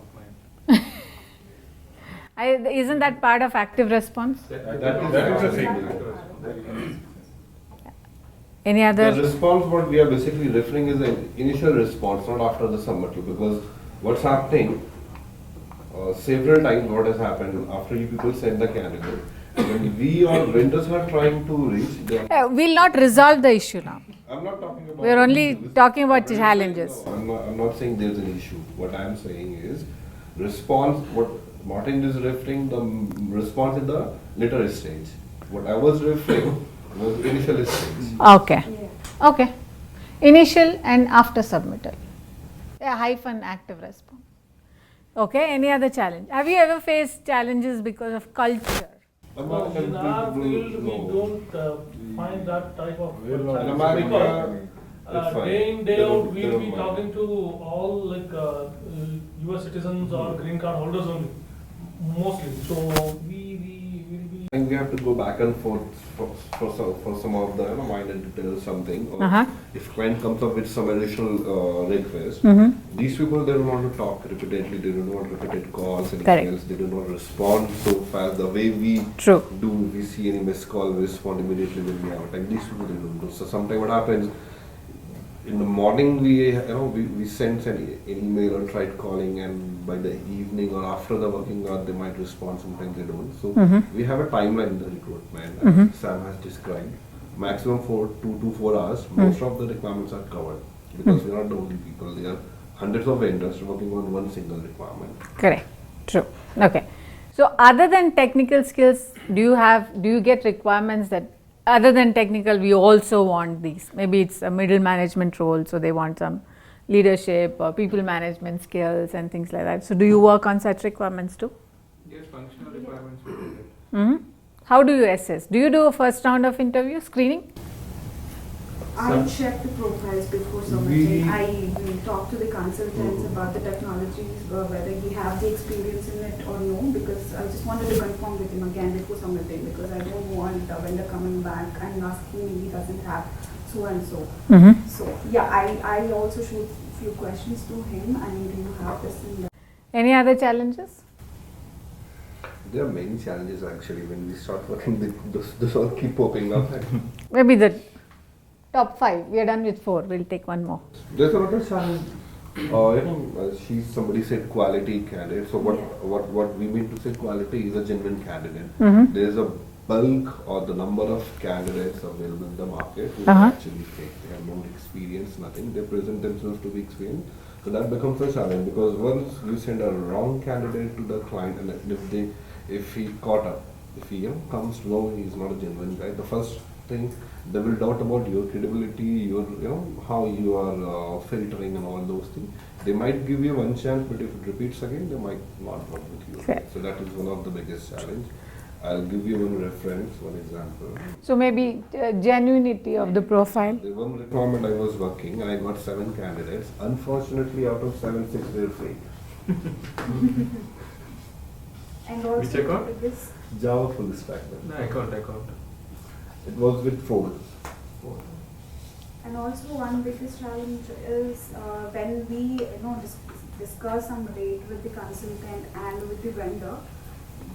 client. Isn't that part of active response? That is the same. Any other? The response, what we are basically referring is an initial response, not after the submittal, because what's happening, several times what has happened after you people send the candidate, when we or vendors are trying to reach them. We'll not resolve the issue now. I'm not talking about. We're only issues. talking about challenges. No, I'm not saying there's an issue. What I'm saying is response. What Martin is referring the response in the later stage. What I was referring was initial stage. Okay. Okay. Initial and after submittal. Hyphen active response. Okay. Any other challenge? Have you ever faced challenges because of culture? No, in our field, we don't find that type of America, because day in, day out, we'll be talking to all US citizens or green card holders only, mostly. So we will be. I think we have to go back and forth for some of the minor details, something. Or if client comes up with some additional request, these people, they don't want to talk repeatedly, they don't want repeated calls and emails, they do not respond so fast. The way we do, we see any missed call, we respond immediately when we out. Like these people, they don't do. So sometimes what happens, in the morning we send an email or tried calling, and by the evening or after the working hour they might respond, sometimes they don't. So we have a timeline in the recruitment, as Sam has described. Maximum 2 to 4 hours, most of the requirements are covered, because we are not the only people, there are hundreds of vendors working on one single requirement. Correct. True. Okay. So other than technical skills, do you get requirements that other than technical, we also want these? Maybe it's a middle management role, so they want some leadership or people management skills and things like that. So do you work on such requirements too? Yes, functional requirements we do it. How do you assess? Do you do a first round of interview screening? I check the profiles before submitting. I talk to the consultants about the technologies, whether he have the experience in it or no, because I just wanted to confirm with him again before submitting, because I don't want the vendor coming back and asking me he doesn't have so and so. So yeah, I also shoot few questions to him, and do you have this in the. Any other challenges? There are many challenges actually when we start working. Those all keep popping up. Maybe the top 5. We are done with 4. We'll take one more. There's another challenge. Somebody said quality candidate. So what we mean to say quality is a genuine candidate. There's a bulk or the number of candidates available in the market who Uh-huh. are actually fake. They have no experience, nothing. They present themselves to be experienced. So that becomes a challenge because once you send a wrong candidate to the client, and if he caught up, if he comes to know he's not a genuine guy, the first thing they will doubt about your credibility, your how you are filtering and all those things. They might give you one chance, but if it repeats again, they might not work with you. Fair. So that is one of the biggest challenge. I'll give you one reference, one example. So maybe genuinity of the profile. The one requirement I was working, and I got 7 candidates. Unfortunately, out of 7, 6 were fake. And also Which account? this Java full stack. No, account. It was with Ford. And also one biggest challenge is when we discuss some rate with the consultant and with the vendor,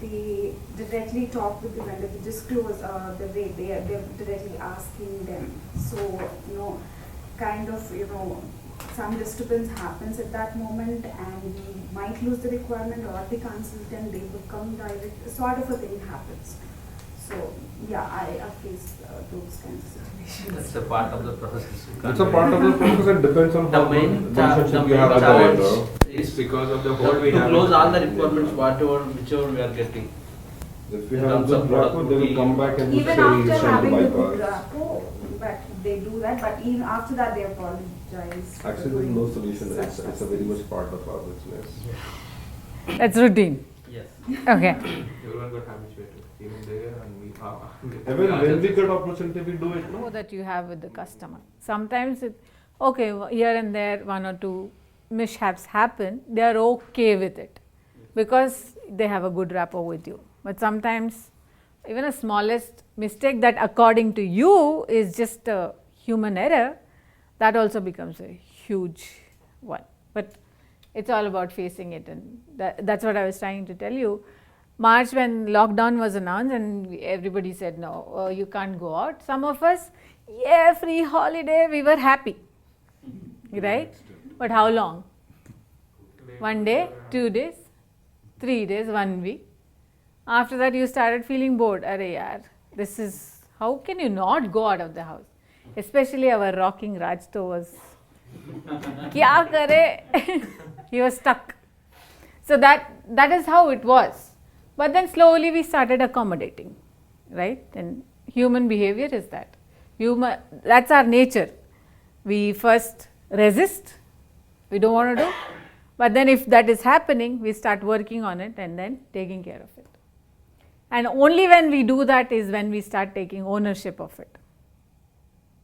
they directly talk with the vendor, they disclose the rate, they're directly asking them. So, kind of, some disturbance happens at that moment and we might lose the requirement or the consultant, they would come direct, sort of a thing happens. So, yeah, I faced those kinds of situations. That's a part of the process. It's a part of the process. It depends on how good relationship you have with the vendor. It's because of the hold we to have. close all the requirements, whichever we are getting. If we have good rapport, they will come back and Even say after it's trying to having a good bypass. rapport, but they do that, but even after that they apologize. for Actually, there is doing no solution. such It's a very much part of our business. That's routine. Yes. Okay. Everyone got habituated. Even there and we Even when we get opportunity, we do it. No? That you have with the customer. Sometimes here and there 1 or 2 mishaps happen, they are okay with it because they have a good rapport with you. But sometimes even a smallest mistake that according to you is just a human error, that also becomes a huge one. But it's all about facing it, and that's what I was trying to tell you. March, when lockdown was announced and everybody said no, you can't go out. Some of us, free holiday, we were happy, right? But how long? 1 day, 2 days, 3 days, 1 week. After that, you started feeling bored. Arey yaar, this is, how can you not go out of the house? Especially our rocking Rajto was, kya kare? He was stuck. So that is how it was. But then slowly we started accommodating, right? And human behavior is that. That's our nature. We first resist, we don't want to do. But then if that is happening, we start working on it and then taking care of it. And only when we do that is when we start taking ownership of it,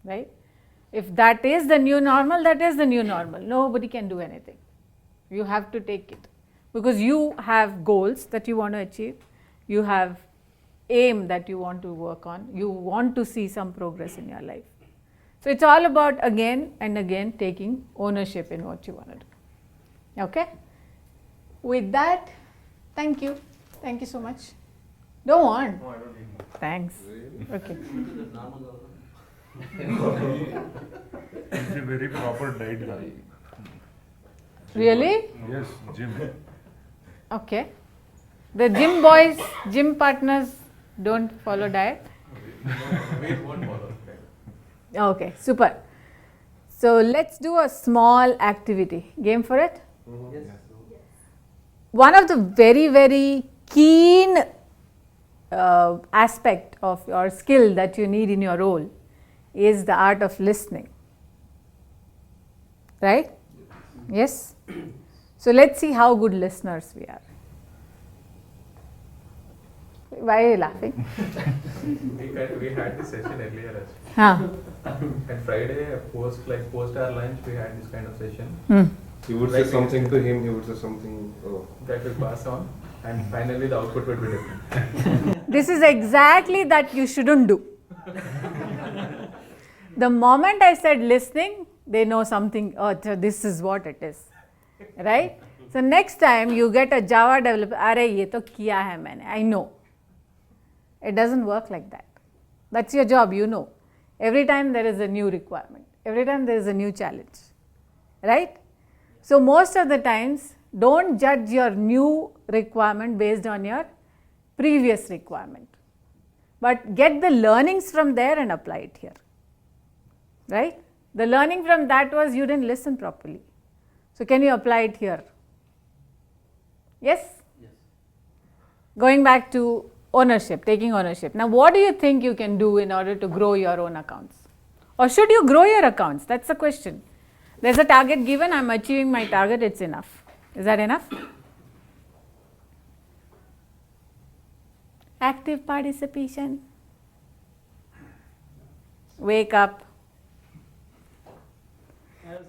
right? If that is the new normal, that is the new normal. Nobody can do anything. You have to take it. Because you have goals that you want to achieve. You have aim that you want to work on. You want to see some progress in your life. So it's all about again and again taking ownership in what you want to do. Okay? With that, thank you. Thank you so much. Don't want. No, I don't need more. Thanks. Okay. He's a very proper diet guy. Really? Yes, gym. Okay. The gym boys, gym partners don't follow diet? We won't follow. Okay, super. So let's do a small activity. Game for it? Yes. One of the very, very keen aspect of your skill that you need in your role is the art of listening. Right? Yes? So let's see how good listeners we are. Why are you laughing? We had this session earlier as Huh. And Friday, post our lunch, we had this kind of session. You would say something to him, he would say something. That will pass on, and finally the output will be different. This is exactly that you shouldn't do. The moment I said listening, they know something, oh, this is what it is. Right? So next time you get a Java developer, arey ye to kiya hai maine, I know. It doesn't work like that. That's your job, you know. Every time there is a new requirement. Every time there is a new challenge. Right? So most of the times, don't judge your new requirement based on your previous requirement. but get the learnings from there and apply it here, right? The learning from that was you didn't listen properly. So can you apply it here? Yes? Yes. Going back to ownership, taking ownership. Now what do you think you can do in order to grow your own accounts? Or should you grow your accounts? That's the question. There's a target given, I'm achieving my target, it's enough. Is that enough? Active participation. Wake up.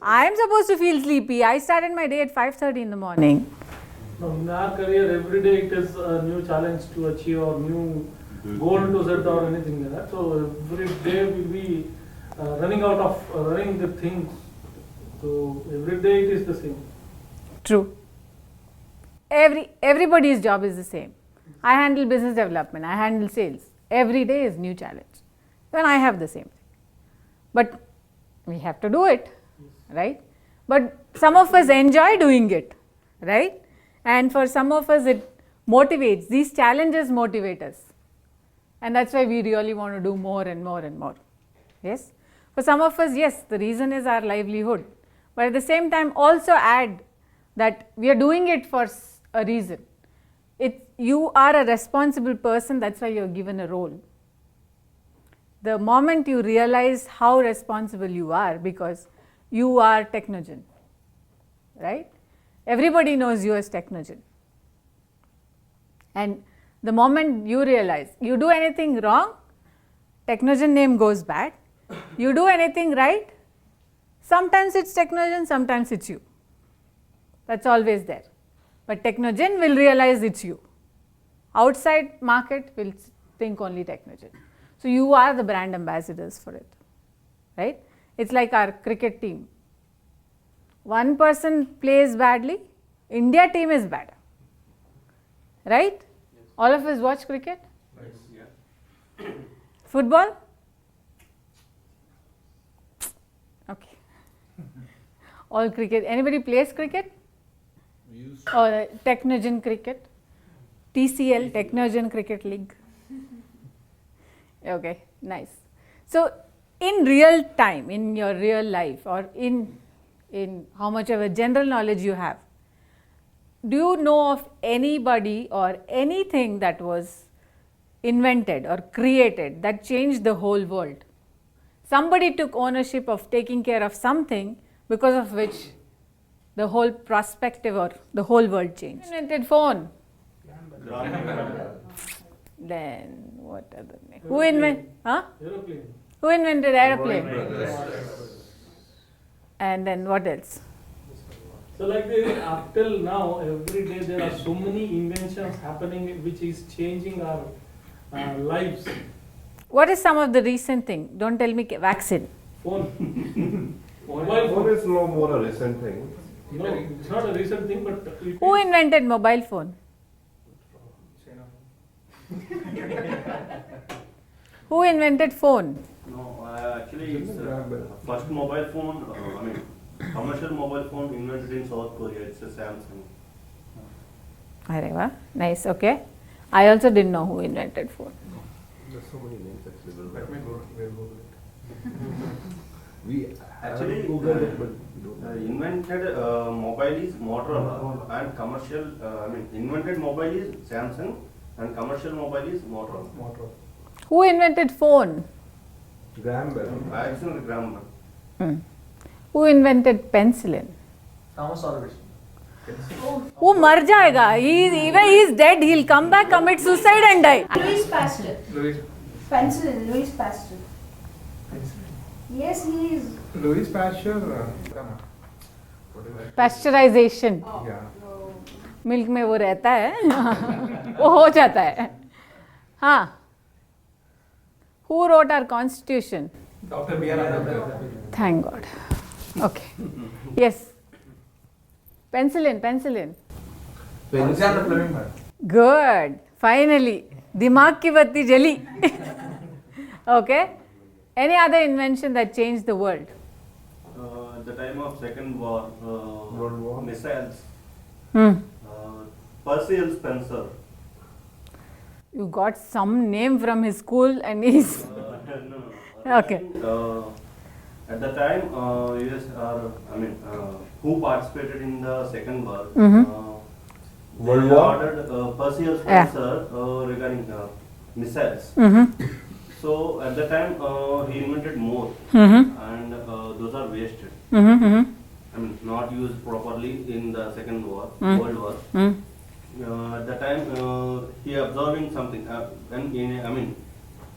I am supposed to feel sleepy. I started my day at 5:30 in the morning. No, in our career, every day it is a new challenge to achieve or new goal to set or anything like that. So every day will be running the things. So every day it is the same. True. Everybody's job is the same. I handle business development, I handle sales. Every day is new challenge. Then I have the same thing. But we have to do it, right? But some of us enjoy doing it, right? And for some of us it motivates, these challenges motivate us. And that's why we really want to do more and more and more. Yes? For some of us, yes, the reason is our livelihood. But at the same time also add that we are doing it for a reason. You are a responsible person, that's why you are given a role. The moment you realize how responsible you are, because you are Technogen, right? Everybody knows you as Technogen. And the moment you realize, you do anything wrong, Technogen name goes bad. You do anything right, sometimes it's Technogen, sometimes it's you. That's always there. But Technogen will realize it's you. Outside market will think only Technogen. So you are the brand ambassadors for it, right? It's like our cricket team. One person plays badly, India team is bad, right? Yes. All of us watch cricket? Yes. Yeah. Football? Okay. All cricket. Anybody plays cricket? Or Technogen cricket? TCL, Technogen Cricket League. Okay, nice. So in real time, in your real life, or in how much of a general knowledge you have, do you know of anybody or anything that was invented or created that changed the whole world? Somebody took ownership of taking care of something because of which the whole perspective or the whole world changed. Invented phone. Then what other name? Who invented? Huh? Aeroplane. Who invented aeroplane? And then what else? So like up till now, every day there are so many inventions happening which is changing our lives. What is some of the recent thing? Don't tell me vaccine. Phone. Phone is no more a recent thing. No, it's not a recent thing, but who invented mobile phone? Who invented phone? No, actually it's first mobile phone, commercial mobile phone invented in South Korea. It's a Samsung. Areva, nice, okay. I also didn't know who invented phone. There's so many names actually. Let me Google it. We Actually Googled it, but we don't invented mobile is Motorola and commercial, invented mobile is Samsung and commercial mobile is Motorola. Who invented phone? Graham Bell. Alexander Graham Bell. Who invented penicillin? Thomas Alva. वो मर जाएगा. Even he is dead. He'll come back, commit suicide and die. Louis Pasteur. Louis. Penicillin, Louis Pasteur. Yes, he is. Louis Pasteur. Pasteurization. Yeah. Milk में वो रहता है वो हो जाता है. हाँ. Who wrote our constitution? Dr. B.R. Ambedkar. Thank God. Okay. Yes. Penicillin. Alexander Fleming. Good. Finally. दिमाग की बत्ती जली. Okay. Any other invention that changed the world? At the time of Second War, World War. missiles. Hmm. Percy L. Spencer. You got some name from his school and he's... Okay. At the time, who participated in the Second War? World they War? ordered Perseus Spencer regarding missiles. So at the time, he invented more, and those are wasted. I mean, not used properly in the Second War, World War. At the time, he observing something.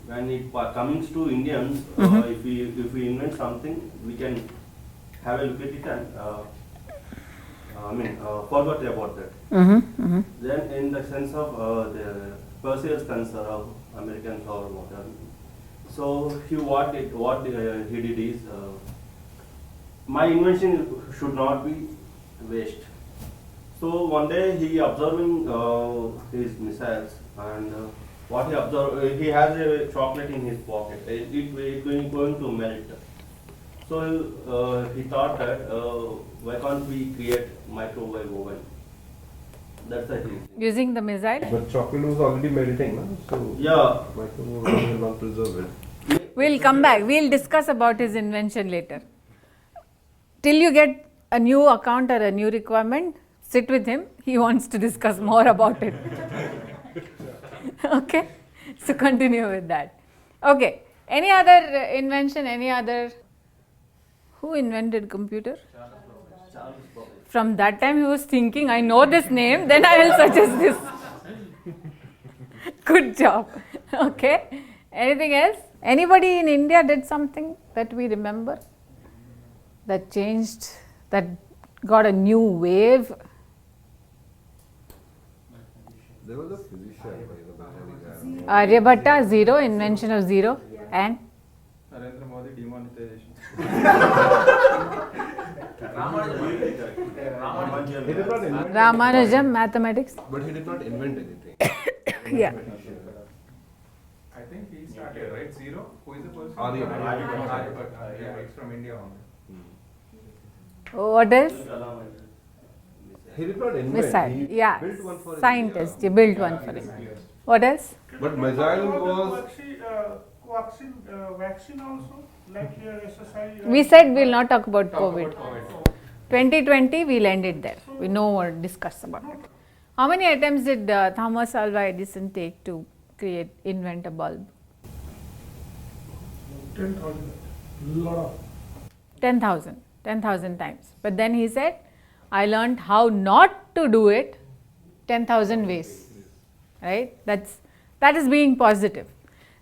When it comes to Indians, if we invent something, we can have a look at it and forgot about that. Then, in the sense of the Perseus Spencer of Americans or whatever. So what he did is, my invention should not be waste. So one day he observing his missiles, and what he observed, he has a chocolate in his pocket. It going to melt. So he thought that why can't we create microwave oven? That's the thing. Using the missile? But chocolate was already melting, no? So yeah, microwave oven will not preserve it. We'll come back. We'll discuss about his invention later. Till you get a new account or a new requirement, sit with him. He wants to discuss more about it. Okay? So continue with that. Okay. Any other invention? Any other? Who invented computer? From that time he was thinking, I know this name, then I will suggest this. Good job. Okay. Anything else? Anybody in India did something that we remember? That changed, that got a new wave? There was a physician. Aryabhatta, zero, invention of zero, and? Narendra Modi demonetization. He did not invent Ramanujam, mathematics. But he did not invent anything. Yeah. I think he started, right? Zero? Who is the person? Aryabhatta. Yeah, it's from India only. What else? He did not invent. Missile. He Yeah. built one for Scientist. He built one for him. What else? But missile was. Vaccine also, like your SSI. We said we'll not talk about COVID. 2020, we'll end it there. We no more discuss about it. How many attempts did Thomas Alva Edison take to invent a bulb? 10,000. Lot of. 10,000 times. But then he said, I learned how not to do it 10,000 ways. Right? That is being positive.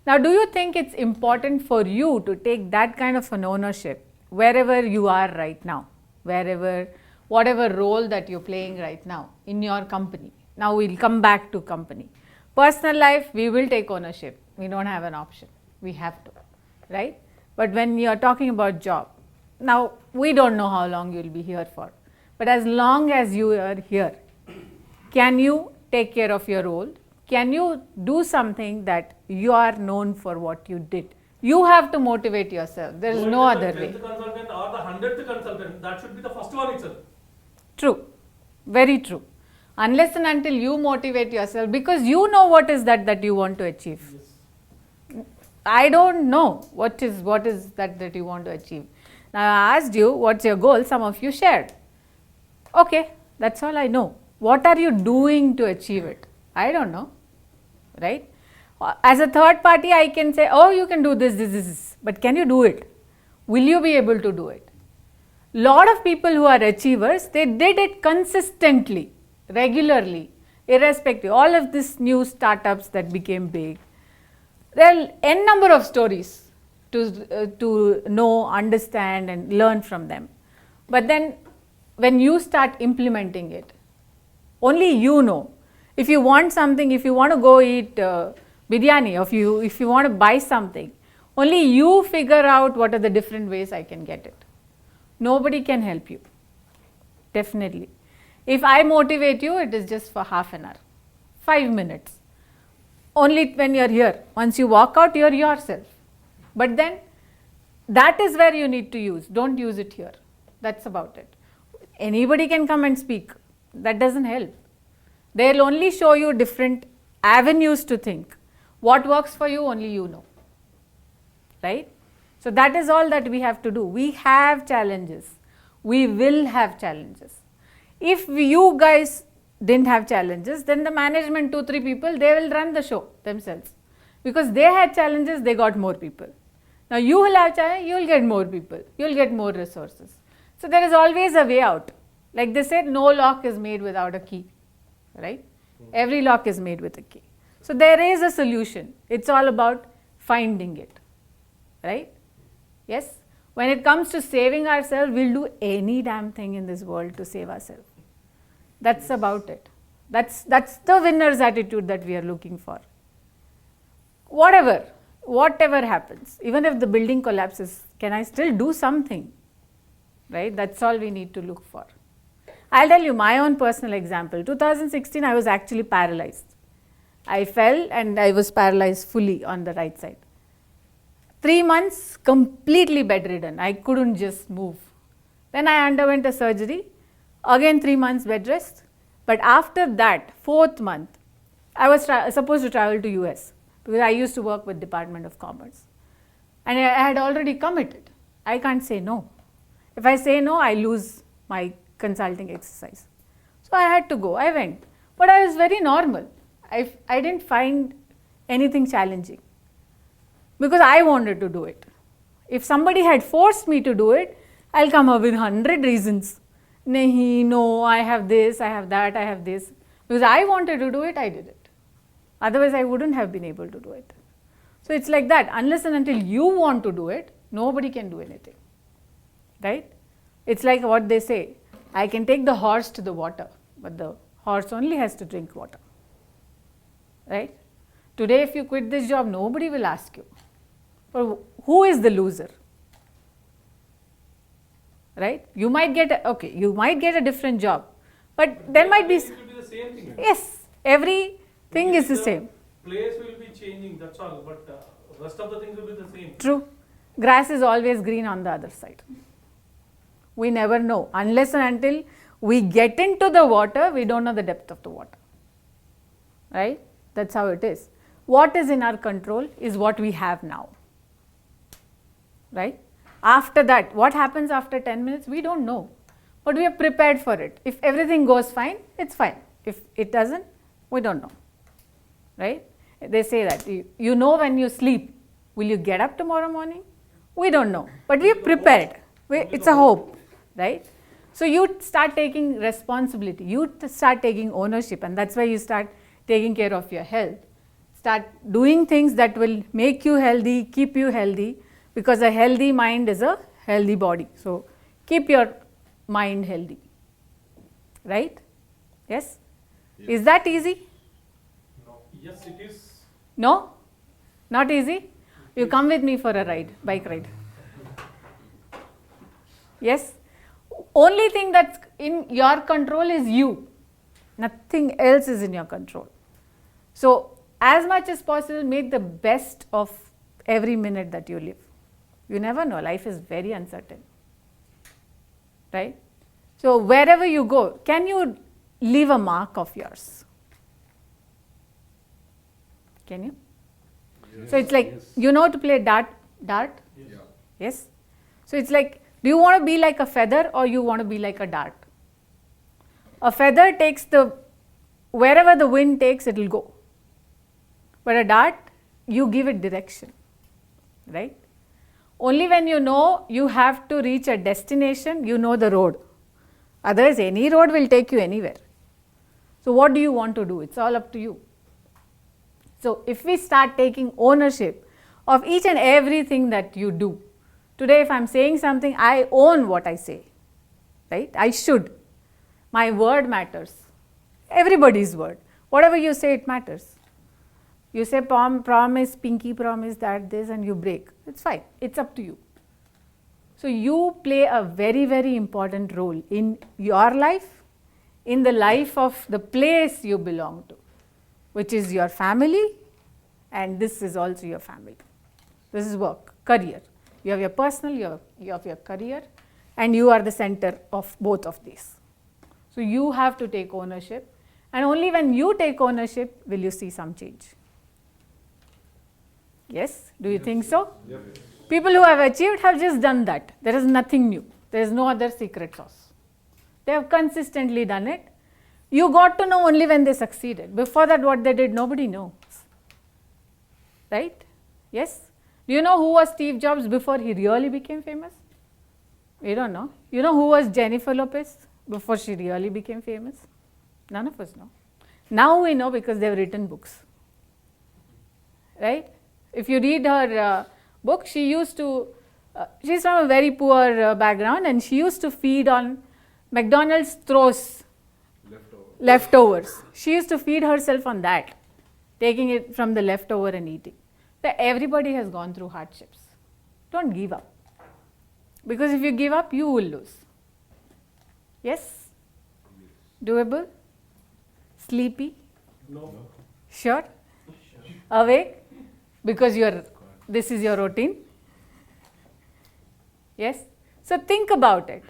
Now, do you think it's important for you to take that kind of an ownership wherever you are right now, whatever role that you're playing right now in your company? Now, we'll come back to company. Personal life, we will take ownership. We don't have an option. We have to, right? But when you're talking about job, now we don't know how long you'll be here for. But as long as you are here, can you take care of your role? Can you do something that you are known for what you did? You have to motivate yourself. There is no other way. The 10th consultant or the 100th consultant, that should be the first one itself. True. Very true. Unless and until you motivate yourself, because you know what is that you want to achieve. Yes. I don't know what is that you want to achieve. Now I asked you what's your goal, some of you shared. Okay, that's all I know. What are you doing to achieve it? I don't know, right? As a third party, I can say, oh, you can do this, but can you do it? Will you be able to do it? Lot of people who are achievers, they did it consistently, regularly, irrespective. All of these new startups that became big, there are n number of stories to know, understand and learn from them. But then when you start implementing it, only you know. If you want something, if you want to go eat biryani, if you want to buy something, only you figure out what are the different ways I can get it. Nobody can help you, definitely. If I motivate you, it is just for half an hour, 5 minutes. Only when you are here. Once you walk out, you are yourself. But then, that is where you need to use. Don't use it here. That's about it. Anybody can come and speak. That doesn't help. They will only show you different avenues to think. What works for you, only you know. Right? So that is all that we have to do. We have challenges. We will have challenges. If you guys didn't have challenges, then the management, 2-3 people, they will run the show themselves. Because they had challenges, they got more people. Now you will have challenges, you will get more people. You will get more resources. So there is always a way out. Like they said, no lock is made without a key. Right? Every lock is made with a key. So there is a solution. It's all about finding it. Right? Yes? When it comes to saving ourselves, we'll do any damn thing in this world to save ourselves. That's about it. That's the winner's attitude that we are looking for. Whatever happens, even if the building collapses, can I still do something? Right? That's all we need to look for. I'll tell you my own personal example. 2016, I was actually paralyzed. I fell and I was paralyzed fully on the right side. 3 months completely bedridden. I couldn't just move. Then I underwent a surgery. Again 3 months bed rest. But after that, 4th month, I was supposed to travel to US because I used to work with Department of Commerce. And I had already committed. I can't say no. If I say no, I lose my consulting exercise. So I had to go. I went. But I was very normal. I didn't find anything challenging. Because I wanted to do it. If somebody had forced me to do it, I'll come up with 100 reasons. Nahi, no, I have this, I have that, I have this. Because I wanted to do it, I did it. Otherwise, I wouldn't have been able to do it. So it's like that. Unless and until you want to do it, nobody can do anything. Right? It's like what they say. I can take the horse to the water, but the horse only has to drink water. Right? Today, if you quit this job, nobody will ask you. But who is the loser? Right? You might get a different job, but there might be. It will be the same thing. Yes, everything is the same. Place will be changing. That's all. But rest of the things will be the same. True. Grass is always green on the other side. We never know. Unless and until we get into the water, we don't know the depth of the water. Right? That's how it is. What is in our control is what we have now. Right? After that, what happens after 10 minutes, we don't know. But we are prepared for it. If everything goes fine, it's fine. If it doesn't, we don't know. Right? They say that you know when you sleep, will you get up tomorrow morning? We don't know. But we are prepared. It's a hope. Right? So you start taking responsibility. You start taking ownership, and that's why you start taking care of your health. Start doing things that will make you healthy, keep you healthy, because a healthy mind is a healthy body. So keep your mind healthy. Right? Yes? Is that easy? No. Yes, it is. No? Not easy? You come with me for a ride, bike ride. Yes? Only thing that's in your control is you. Nothing else is in your control. So, as much as possible, make the best of every minute that you live. You never know, life is very uncertain. Right? So, wherever you go, can you leave a mark of yours? Can you? Yes. So, it's like, you know to play dart? Yes. Yes? So, it's like, do you want to be like a feather or you want to be like a dart? A feather takes wherever the wind takes, it will go. But a dart, you give it direction. Right? Only when you know you have to reach a destination, you know the road. Otherwise, any road will take you anywhere. So, what do you want to do? It's all up to you. So, if we start taking ownership of each and everything that you do, today if I am saying something, I own what I say. Right? I should. My word matters. Everybody's word. Whatever you say, it matters. You say promise, pinky promise, that, this, and you break. It's fine. It's up to you. So you play a very, very important role in your life, in the life of the place you belong to, which is your family, and this is also your family. This is work, career. You have your personal, you have your career, and you are the center of both of these. So you have to take ownership And only when you take ownership will you see some change. Yes? Do you think so? Yep. People who have achieved have just done that. There is nothing new. There is no other secret sauce. They have consistently done it. You got to know only when they succeeded. Before that, what they did, nobody knows. Right? Yes? Do you know who was Steve Jobs before he really became famous? We don't know. You know who was Jennifer Lopez before she really became famous? None of us know. Now we know because they have written books. Right? If you read her book, she used to, she's from a very poor background, and she used to feed on McDonald's throws leftovers. She used to feed herself on that, taking it from the leftover and eating. So everybody has gone through hardships. Don't give up. Because if you give up, you will lose. Yes? Doable? Sleepy? No. Sure? Awake? Because this is your routine? Yes? So think about it.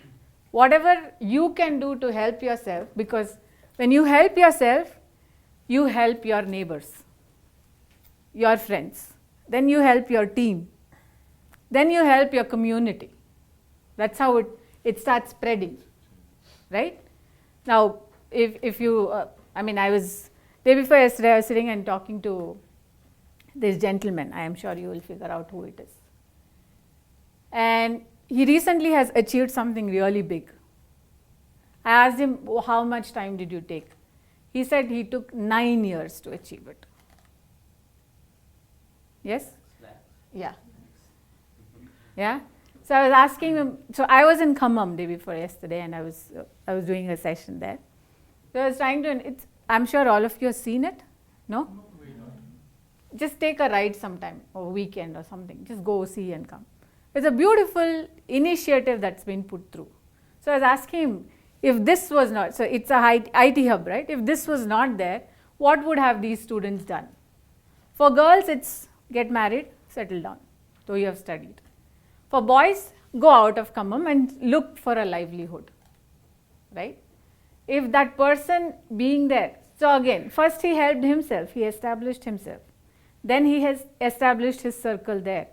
Whatever you can do to help yourself, because when you help yourself, you help your neighbors, your friends. Then you help your team. Then you help your community. That's how it starts spreading. Right? Now, if you, day before yesterday, I was sitting and talking to this gentleman. I am sure you will figure out who it is. And he recently has achieved something really big. I asked him, how much time did you take? He said he took 9 years to achieve it. Yes? Yeah. Yeah? So I was asking him, so I was in Khammam day before yesterday, and I was doing a session there. So I was trying to, I'm sure all of you have seen it, no? Just take a ride sometime, or weekend or something. Just go see and come. It's a beautiful initiative that's been put through. So I was asking him, if this was not, so it's a IT hub, right? If this was not there, what would have these students done? For girls, it's get married, settle down, though you have studied. For boys, go out of Khammam and look for a livelihood, right? If that person being there, so again, first he helped himself, he established himself. Then he has established his circle there.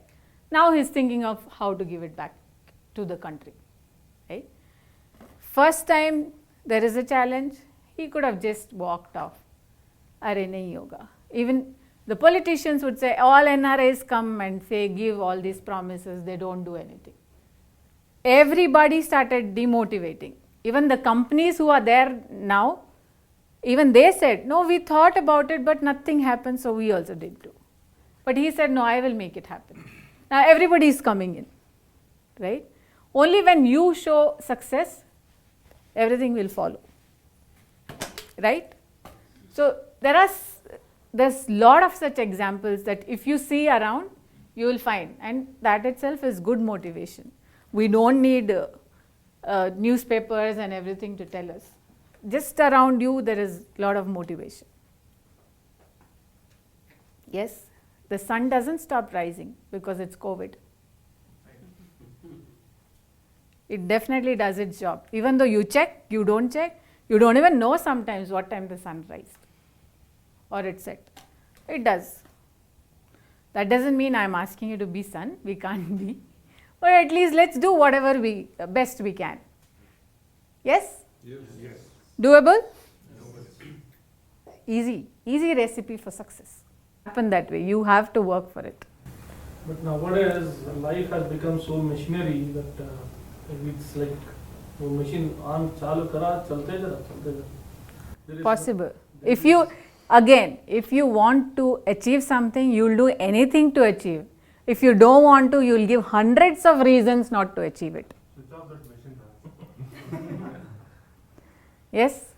Now he's thinking of how to give it back to the country, right? First time there is a challenge, he could have just walked off. Are nahi hoga. Even the politicians would say, all NRIs come and say, give all these promises, they don't do anything. Everybody started demotivating. Even the companies who are there now, even they said, no, we thought about it, but nothing happened, so we also did too. But he said, no, I will make it happen. Now everybody is coming in, right? Only when you show success, everything will follow, right? So there's a lot of such examples that if you see around, you will find, and that itself is good motivation. We don't need newspapers and everything to tell us. Just around you, there is a lot of motivation. Yes, the sun doesn't stop rising because it's COVID. It definitely does its job. Even though you check, you don't even know sometimes what time the sun rises or it set. It does. That doesn't mean I'm asking you to be sun. We can't be. But at least let's do whatever best we can. Yes? Yes. Doable? Easy recipe for success. Happen that way. You have to work for it. But nowadays, life has become so machinery that it's like machine on chalu kara, chalte jara. Possible. If you want to achieve something, you'll do anything to achieve. If you don't want to, you'll give hundreds of reasons not to achieve it. Yes?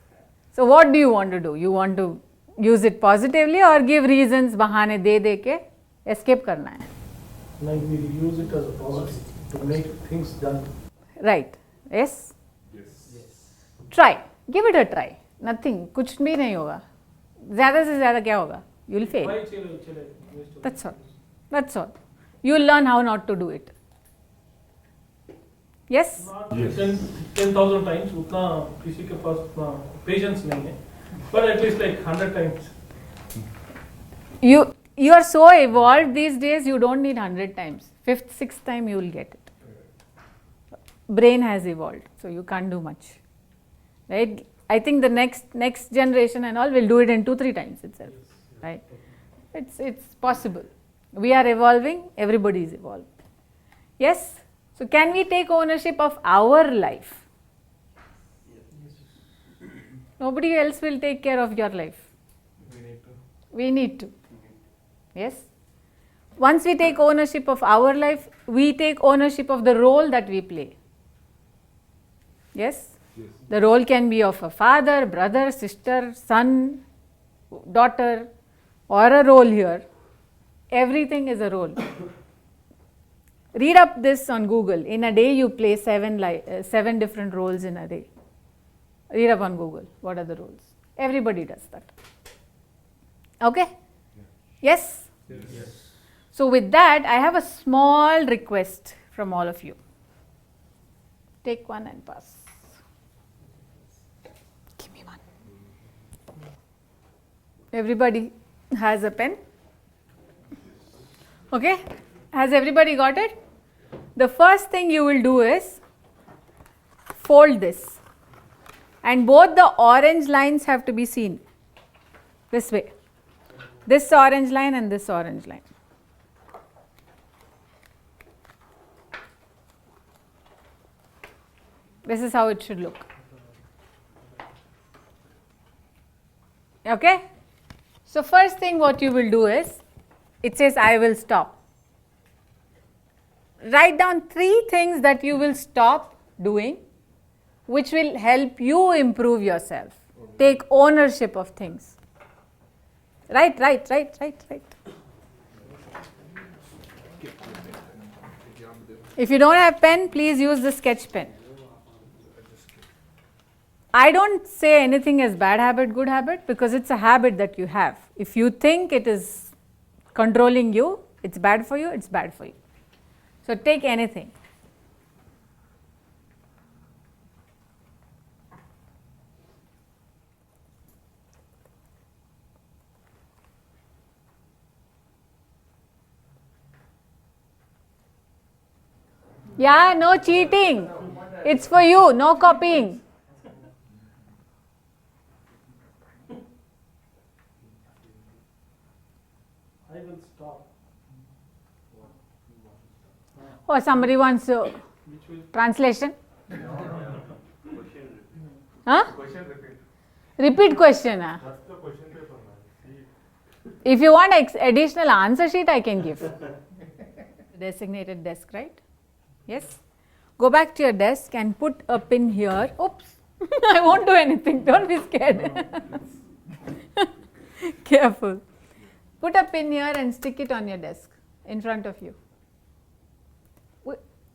So what do you want to do? You want to use it positively or give reasons, bahane de ke escape karna hai? Like we use it as a positive to make things done. Right. Yes? Yes. Try. Give it a try. Nothing. कुछ भी नहीं होगा. ज़्यादा से ज़्यादा क्या होगा? You'll fail. That's all. That's all. You'll learn how not to do it. Yes? Not 10,000 times उतना किसी के पास उतना patience नहीं है. But at least like 100 times. You are so evolved these days, you don't need 100 times. 5th, 6th time you will get it. Brain has evolved, so you can't do much. Right? I think the next generation and all will do it in 2-3 times itself. Right? It's possible. We are evolving, everybody is evolving. Yes? So can we take ownership of our life? Nobody else will take care of your life. We need to. Yes? Once we take ownership of our life, we take ownership of the role that we play. Yes? The role can be of a father, brother, sister, son, daughter, or a role here. Everything is a role. Read up this on Google. In a day you play 7 different roles in a day. Read up on Google. What are the roles? Everybody does that. Okay? Yes? Yes. So with that, I have a small request from all of you. Take one and pass. Give me one. Everybody has a pen? Okay? Has everybody got it? The first thing you will do is fold this. And both the orange lines have to be seen. This way. This orange line and this orange line. This is how it should look. Okay? So first thing what you will do is, it says I will stop. Write down 3 things that you will stop doing which will help you improve yourself. Take ownership of things. Right. If you don't have pen, please use the sketch pen. I don't say anything as bad habit, good habit, because it's a habit that you have. If you think it is controlling you, it's bad for you, it's bad for you. So take anything. Yeah, no cheating. It's for you, no copying. I will stop. Or somebody wants translation? Huh? Repeat question. Huh? If you want additional answer sheet, I can give. Designated desk, right? Yes? Go back to your desk and put a pin here. Oops, I won't do anything. Don't be scared. Careful. Put a pin here and stick it on your desk in front of you.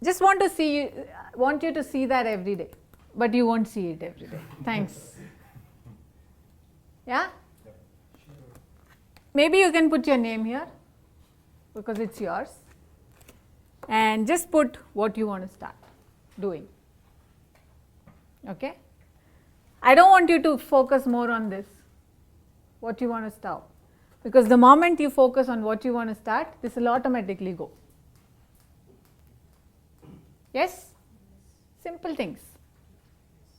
Just want you to see that every day, but you won't see it every day. Thanks. Yeah? Maybe you can put your name here because it's yours, and just put what you want to start doing. Okay? I don't want you to focus more on this, what you want to start, because the moment you focus on what you want to start, this will automatically go. Yes? Simple things.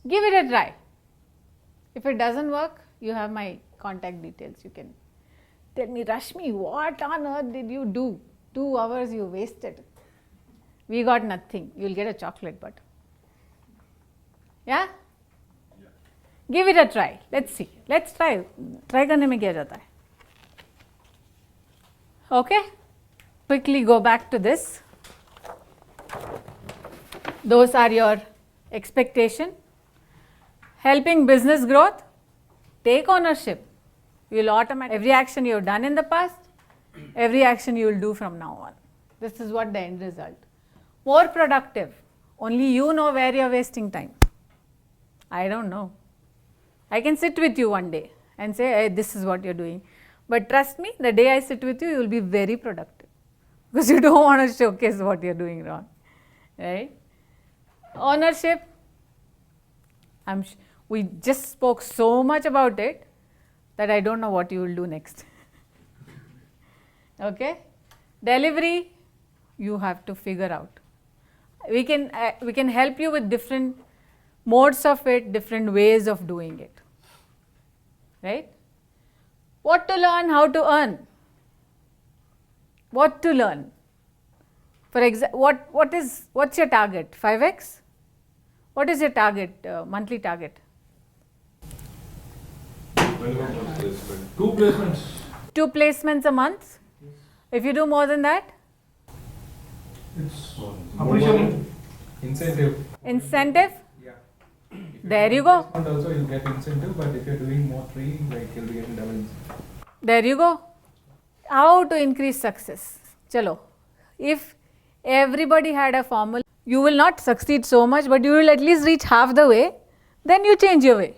Give it a try. If it doesn't work, you have my contact details. You can tell me, Rashmi, what on earth did you do? 2 hours you wasted. We got nothing. You will get a chocolate butter. Yeah? Give it a try. Let's see. Let's try. Try करने में क्या जाता है? Okay? Quickly go back to this. Those are your expectation. Helping business growth. Take ownership. You will automatically, every action you have done in the past, every action you will do from now on. This is what the end result. More productive. Only you know where you are wasting time. I don't know. I can sit with you one day and say, hey, this is what you are doing. But trust me, the day I sit with you, you will be very productive. Because you don't want to showcase what you are doing wrong. Right? Ownership. We just spoke so much about it. that I don't know what you will do next. Okay? Delivery, you have to figure out. We can help you with different modes of it, different ways of doing it. Right? What to learn, how to earn. What to learn. For example, what's your target? 5x? What is your target, monthly target? 2 placements. 2 placements a month? If you do more than that? It's appreciable. Incentive. Incentive? Yeah. There you go. And also you'll get incentive, but if you're doing more training, like you'll be getting double incentive. There you go. How to increase success? Chalo. If everybody had a formula, you will not succeed so much, but you will at least reach half the way, then you change your way.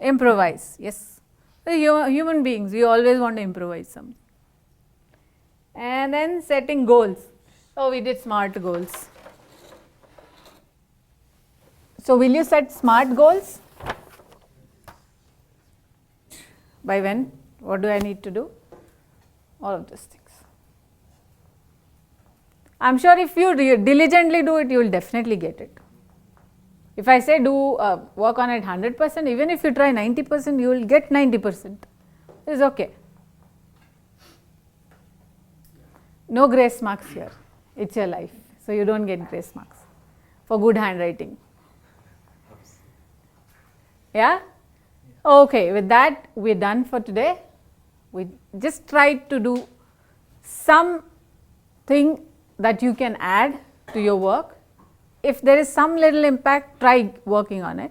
Improvise, yes. Human beings, we always want to improvise something. And then setting goals. Oh, we did SMART goals. So will you set SMART goals? By when? What do I need to do? All of these things. I'm sure if you diligently do it, you will definitely get it. If I say work on it 100%, even if you try 90%, you will get 90%. It's okay. No grace marks here. It's your life. So you don't get grace marks for good handwriting. Yeah? Okay, with that, we're done for today. We just tried to do something that you can add to your work. If there is some little impact, try working on it.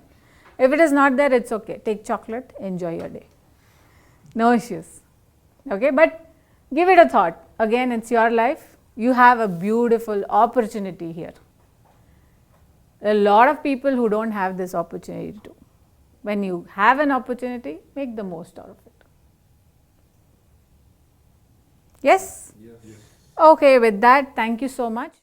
If it is not there, it's okay. Take chocolate, enjoy your day. No issues. Okay, but give it a thought. Again, it's your life. You have a beautiful opportunity here. There are a lot of people who don't have this opportunity too. When you have an opportunity, make the most out of it. Yes? Yes. Okay, with that, thank you so much.